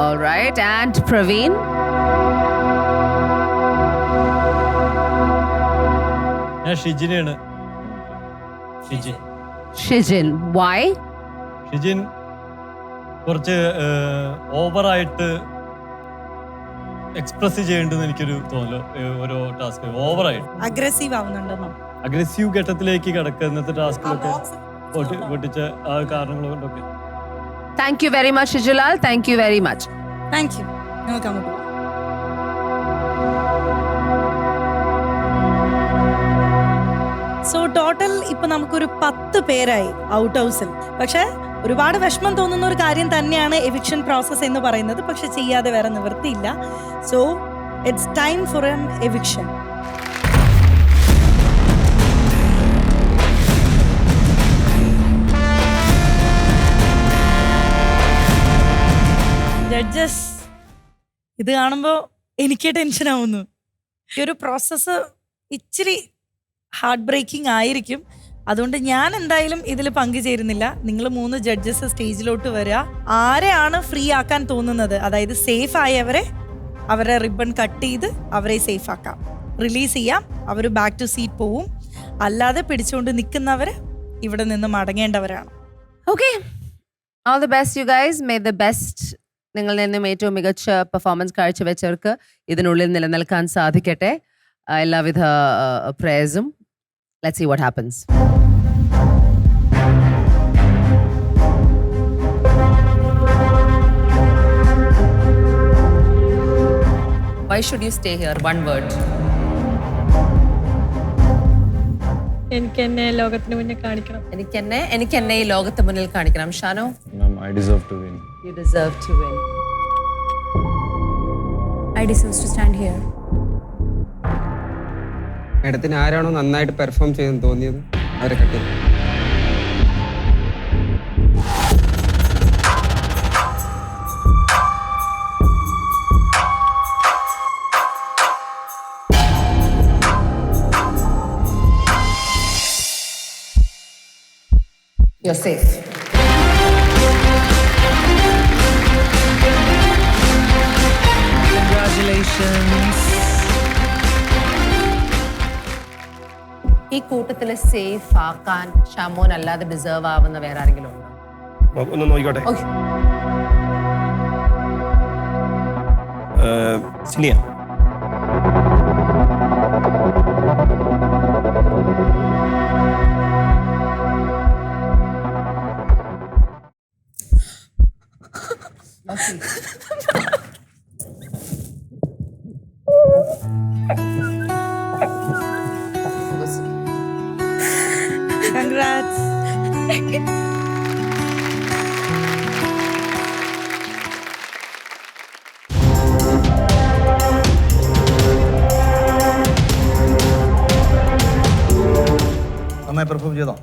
Alright, and Praveen. ഞാൻ ഷിജിനാണ്. ഷിജിൻ. Why? ഷിജിൻ കുറച്ച് ഓവറായിട്ട് എക്സ്പ്രസ് ചെയ്യേണ്ടതെന്ന് എനിക്കൊരു തോന്നലോ. ഓരോ ടാസ്ക് ഓവറായിട്ട് അഗ്രസീവ് ആവുന്നുണ്ടെന്നോ? അഗ്രസീവ് ഘട്ടത്തിലേക്ക് കിടക്കുക ഇന്നത്തെ ടാസ്കിലൊക്കെ പൊട്ടിച്ച ആ കാരണങ്ങൾ കൊണ്ടൊക്കെ. Thank you very much, Shijulal. Thank you very much. Thank you. നിങ്ങൾക്ക് അങ്ങോട്ട് പോകാം. സോ ടോട്ടൽ ഇപ്പൊ നമുക്കൊരു 10 പേരായി ഔട്ട് ഹൗസിൽ. പക്ഷെ ഒരുപാട് വിഷമം തോന്നുന്ന ഒരു കാര്യം തന്നെയാണ് എവിക്ഷൻ പ്രോസസ് എന്ന് പറയുന്നത്. പക്ഷെ ചെയ്യാതെ വേറെ നിവൃത്തിയില്ല. So it's time for N eviction. Judges, ഇത് കാണുമ്പോൾ എനിക്ക് ടെൻഷൻ ആവുന്നു. ഈ ഒരു പ്രോസസ്സ് ഇച്ചിരി ഹാർട്ട് ബ്രേക്കിംഗ് ആയിരിക്കും. അതുകൊണ്ട് ഞാൻ എന്തായാലും ഇതിൽ പങ്കുചേരുന്നില്ല. നിങ്ങൾ 3 ജഡ്ജസ് സ്റ്റേജിലോട്ട് വരിക. ആരെയാണ് ഫ്രീ ആക്കാൻ തോന്നുന്നത്, അതായത് സേഫ് ആയവരെ, അവരെ റിബൺ കട്ട് ചെയ്ത് അവരെ സേഫ് ആക്കാം, റിലീസ് ചെയ്യാം. അവർ ബാക്ക് ടു സീറ്റ് പോവും. അല്ലാതെ പിടിച്ചുകൊണ്ട് നിൽക്കുന്നവർ ഇവിടെ നിന്ന് മടങ്ങേണ്ടവരാണ്. Okay, all the best you guys. May the best നിങ്ങളിൽ നിന്നും ഏറ്റവും മികച്ച പെർഫോമൻസ് കാഴ്ചവെച്ചവർക്ക് ഇതിനുള്ളിൽ നിലനിൽക്കാൻ സാധിക്കട്ടെ. എല്ലാവിധ പ്രേയസും. Let's see what happens. Why should you stay here? One word. എനിക്ക് എന്നെ ലോകത്തിന് മുന്നേ കാണിക്കണം. എനിക്ക് എന്നെ ഈ ലോകത്ത് മുന്നിൽ കാണിക്കണം. ഷാനോ, I deserve to win. you deserve to win. I deserve to stand here. മേഡത്തിന് ആരാണോ നന്നായിട്ട് പെർഫോം ചെയ്തെന്ന് തോന്നിയത് അവരെ കട്ടി. You're safe. Congratulations. ഈ കൂട്ടത്തില് സേഫ് ആക്കാൻ ഷാമോൻ അല്ലാതെ ഡിസേർവ് ആവുന്ന വേറെ ആരെങ്കിലും ഉണ്ടോ? ഒന്ന് നോക്കിക്കോട്ടെ. ഓക്കേ. സിനിയ. Congrats. നന്നായി പെർഫോം ചെയ്തോ?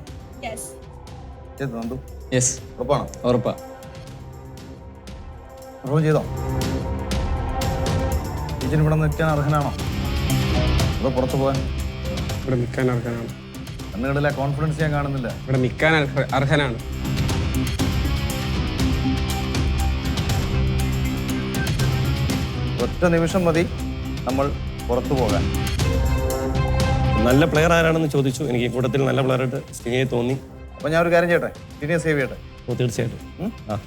Yes. ചെയ്തോ നന്ദു? യെസ്, ഉറപ്പാണോ? ഉറപ്പാ. പെർഫോം ചെയ്തോ? ടീച്ചർ ഇവിടെ നിൽക്കാൻ അർഹനാണോ അതോ പുറത്തു പോകാൻ? ഇവിടെ നിൽക്കാൻ അർഹനാണ്. കണ്ണുകളിലെ കോൺഫിഡൻസ് ഞാൻ കാണുന്നില്ല. ഇവിടെ നിൽക്കാൻ അർഹനാണ്. ഒറ്റ നിമിഷം മതി നമ്മൾ പുറത്തു പോകാൻ. നല്ല പ്ലെയർ ആരാണെന്ന് ചോദിച്ചു. എനിക്ക് കൂട്ടത്തിൽ നല്ല പ്ലെയറായിട്ട് സിനിയെ തോന്നി. അപ്പോൾ ഞാൻ ഒരു കാര്യം ചെയ്യട്ടെ, സിനിയെ സേവ് ചെയ്യട്ടെ. തീർച്ചയായിട്ടും. ആ.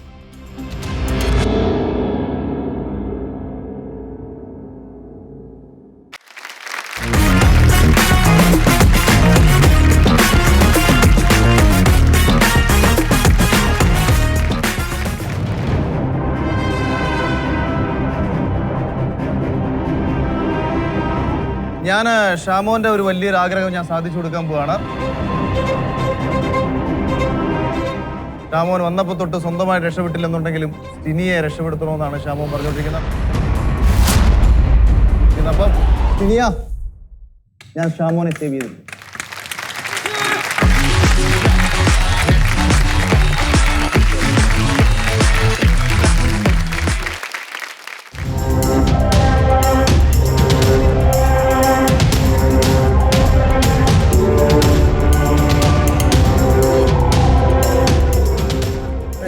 ഞാൻ ഷാമോന്റെ ഒരു വലിയൊരു ആഗ്രഹം ഞാൻ സാധിച്ചു കൊടുക്കാൻ പോവാണ്. ഷാമോൻ വന്നപ്പോൾ തൊട്ട് സ്വന്തമായി രക്ഷപ്പെട്ടില്ലെന്നുണ്ടെങ്കിലും സിനിയെ രക്ഷപ്പെടുത്തണമെന്നാണ് ഷാമോൻ പറഞ്ഞുകൊണ്ടിരിക്കുന്നത്. അപ്പം സിനിയ, ഞാൻ ഷാമോനെ സേവ് ചെയ്തു.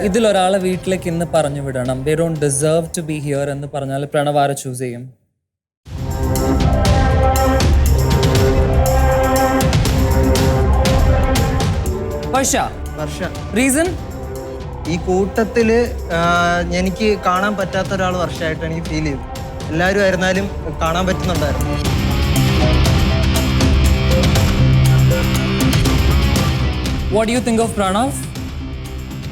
ഇതിലൊരാളെ വീട്ടിലേക്ക് ഇന്ന് പറഞ്ഞു വിടണം. They don't deserve to be here എന്ന് പറഞ്ഞാൽ പ്രണവ് ആരെ ചൂസ് ചെയ്യും? റീസൺ? ഈ കൂട്ടത്തില് എനിക്ക് കാണാൻ പറ്റാത്ത ഒരാൾ വർഷമായിട്ട് എനിക്ക് ഫീൽ ചെയ്തു. എല്ലാവരും ആയിരുന്നാലും കാണാൻ പറ്റുന്നുണ്ടായിരുന്നു. What do you think of Pranav?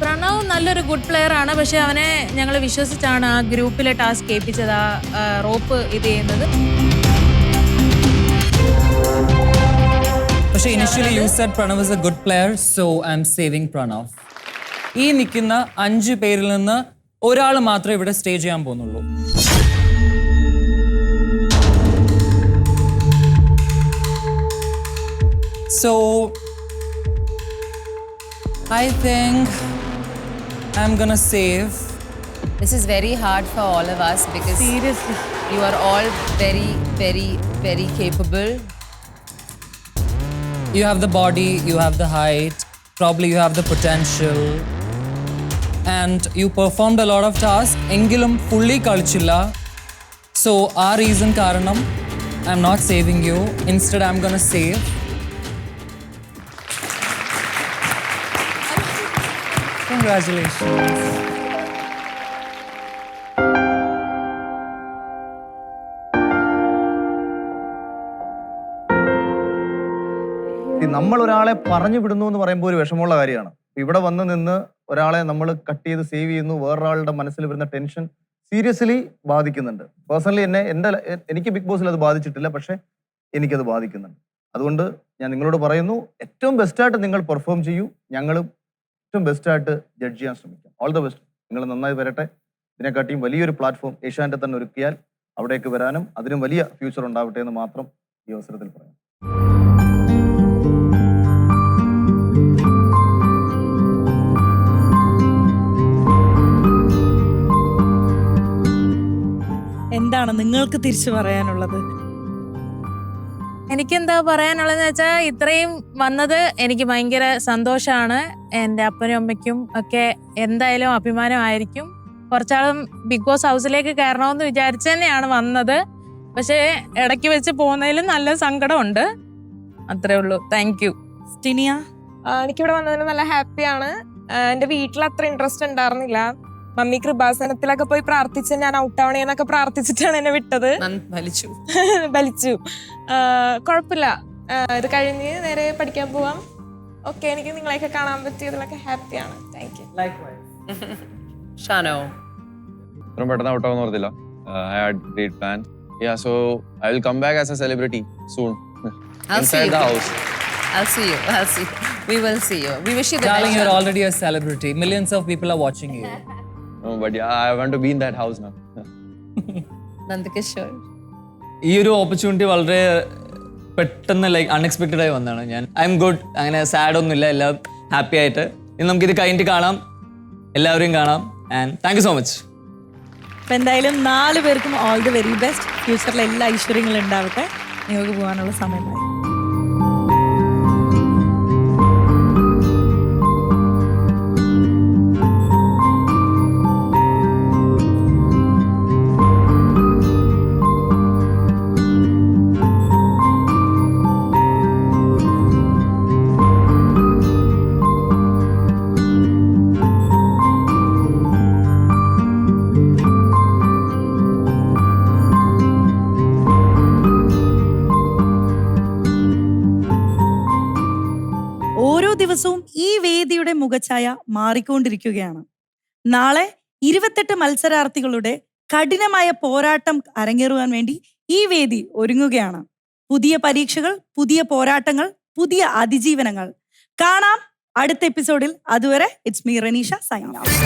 Pranav നല്ലൊരു ഗുഡ് പ്ലെയർ ആണ്. പക്ഷെ അവനെ ഞങ്ങൾ വിശ്വസിച്ചാണ് ആ ഗ്രൂപ്പിലെ ടാസ്ക് ഏൽപ്പിച്ചത്, ആ റോപ്പ് ഇത് ചെയ്യുന്നത്. പക്ഷേ initially you said Pranav is a good player, so I'm saving Pranav. ഈ നിൽക്കുന്ന 5 പേരിൽ നിന്ന് ഒരാൾ മാത്രമേ ഇവിടെ സ്റ്റേ ചെയ്യാൻ പോകുന്നുള്ളൂ. So I think I'm gonna save. This is very hard for all of us because Seriously. you are all very, very, very capable. You have the body, you have the height, probably you have the potential, and you performed a lot of tasks. Engilum fully kalichilla. So our reason karanam, I'm not saving you. Instead, I'm gonna save. Congratulations. നമ്മൾ ഒരാളെ പറഞ്ഞു വിടുന്നു എന്ന് പറയുമ്പോൾ ഒരു വിഷമമുള്ള കാര്യമാണ്. ഇവിടെ വന്ന് നിന്ന് ഒരാളെ നമ്മൾ കട്ട് ചെയ്ത് സേവ് ചെയ്യുന്നു, വേറൊരാളുടെ മനസ്സിൽ വരുന്ന ടെൻഷൻ സീരിയസ്ലി ബാധിക്കുന്നുണ്ട്. പേഴ്സണലി എനിക്ക് ബിഗ് ബോസിൽ അത് ബാധിച്ചിട്ടില്ല, പക്ഷെ എനിക്കത് ബാധിക്കുന്നുണ്ട്. അതുകൊണ്ട് ഞാൻ നിങ്ങളോട് പറയുന്നു, ഏറ്റവും ബെസ്റ്റായിട്ട് നിങ്ങൾ പെർഫോം ചെയ്യൂ. ഞങ്ങളും ഏറ്റവും ബെസ്റ്റായിട്ട് ജഡ്ജ് ചെയ്യാൻ ശ്രമിക്കാം. All the best. നിങ്ങൾ നന്നായി വരട്ടെ. ഇതിനെക്കാട്ടിയും വലിയൊരു പ്ലാറ്റ്ഫോം ഏഷ്യാൻ്റെ തന്നെ ഒരുക്കിയാൽ അവിടേക്ക് വരാനും അതിനും വലിയ ഫ്യൂച്ചർ ഉണ്ടാവട്ടെ എന്ന് മാത്രം ഈ അവസരത്തിൽ പറയാം. എന്താണ് നിങ്ങൾക്ക് തിരിച്ചു പറയാനുള്ളത്? എനിക്കെന്താ പറയാനുള്ളതെന്ന് വെച്ചാൽ ഇത്രയും വന്നത് എനിക്ക് ഭയങ്കര സന്തോഷമാണ്. എൻ്റെ അപ്പനും അമ്മയ്ക്കും ഒക്കെ എന്തായാലും അഭിമാനമായിരിക്കും. കുറച്ചാളും ബിഗ് ബോസ് ഹൗസിലേക്ക് കയറണമെന്ന് വിചാരിച്ചു തന്നെയാണ് വന്നത്. പക്ഷേ ഇടയ്ക്ക് വെച്ച് പോകുന്നതിലും നല്ല സങ്കടമുണ്ട്. അത്രേ ഉള്ളൂ. Thank you. സ്റ്റിനിയ? എനിക്കിവിടെ വന്നതിന് നല്ല ഹാപ്പിയാണ്. എൻ്റെ വീട്ടിൽ അത്ര ഇൻട്രസ്റ്റ് ഉണ്ടായിരുന്നില്ല. മമ്മി കൃപാസനത്തിലൊക്കെ പോയി പ്രാർത്ഥിച്ച് ഞാൻ ഔട്ടാവണേന്നൊക്കെ പ്രാർത്ഥിച്ചിട്ടാണ് എന്നെ വിട്ടത്. വലിച്ചു. കുഴപ്പമില്ല, ഇത് കഴിഞ്ഞ് നേരെ പഠിക്കാൻ പോവാം. ഓക്കെ, എനിക്ക് നിങ്ങളെയൊക്കെ കാണാൻ പറ്റിയതിലൊക്കെ ഹാപ്പിയാണ്. Thank you. ഷാനോ? ഇത്രയും പെട്ടെന്ന് ഔട്ടാവെന്ന് പറഞ്ഞില്ല. I had great plans. Yeah, so I will come back as a celebrity soon. Inside the house. I'll see you. We will see you. We wish you the Darling, best. you're already a celebrity. Millions of people are watching you. No, but yeah, I want to be in that house now. Nandakishore? ഈ ഒരു opportunity വളരെ പെട്ടെന്ന് unexpected ആയി വന്നതാണ്. ഞാൻ I M good, അങ്ങനെ sad ഒന്നുമില്ല, എല്ലാം ഹാപ്പി ആയിട്ട്. ഇനി നമുക്കിത് കഴിഞ്ഞിട്ട് കാണാം, എല്ലാവരെയും കാണാം. And thank you so much. അപ്പം എന്തായാലും 4 പേർക്കും ഓൾ ദി വെരി ബെസ്റ്റ്. ഫ്യൂച്ചറിൽ എല്ലാ ഐശ്വര്യങ്ങളും ഉണ്ടാവട്ടെ. നിങ്ങൾക്ക് പോകാനുള്ള സമയമായി. ദിവസവും ഈ വേദിയുടെ മുഖഛായ മാറിക്കൊണ്ടിരിക്കുകയാണ്. നാളെ 28 മത്സരാർത്ഥികളുടെ കഠിനമായ പോരാട്ടം അരങ്ങേറുവാൻ വേണ്ടി ഈ വേദി ഒരുങ്ങുകയാണ്. പുതിയ പരീക്ഷകൾ, പുതിയ പോരാട്ടങ്ങൾ, പുതിയ അതിജീവനങ്ങൾ. കാണാം അടുത്ത എപ്പിസോഡിൽ. അതുവരെ it's me Ranisha signing out.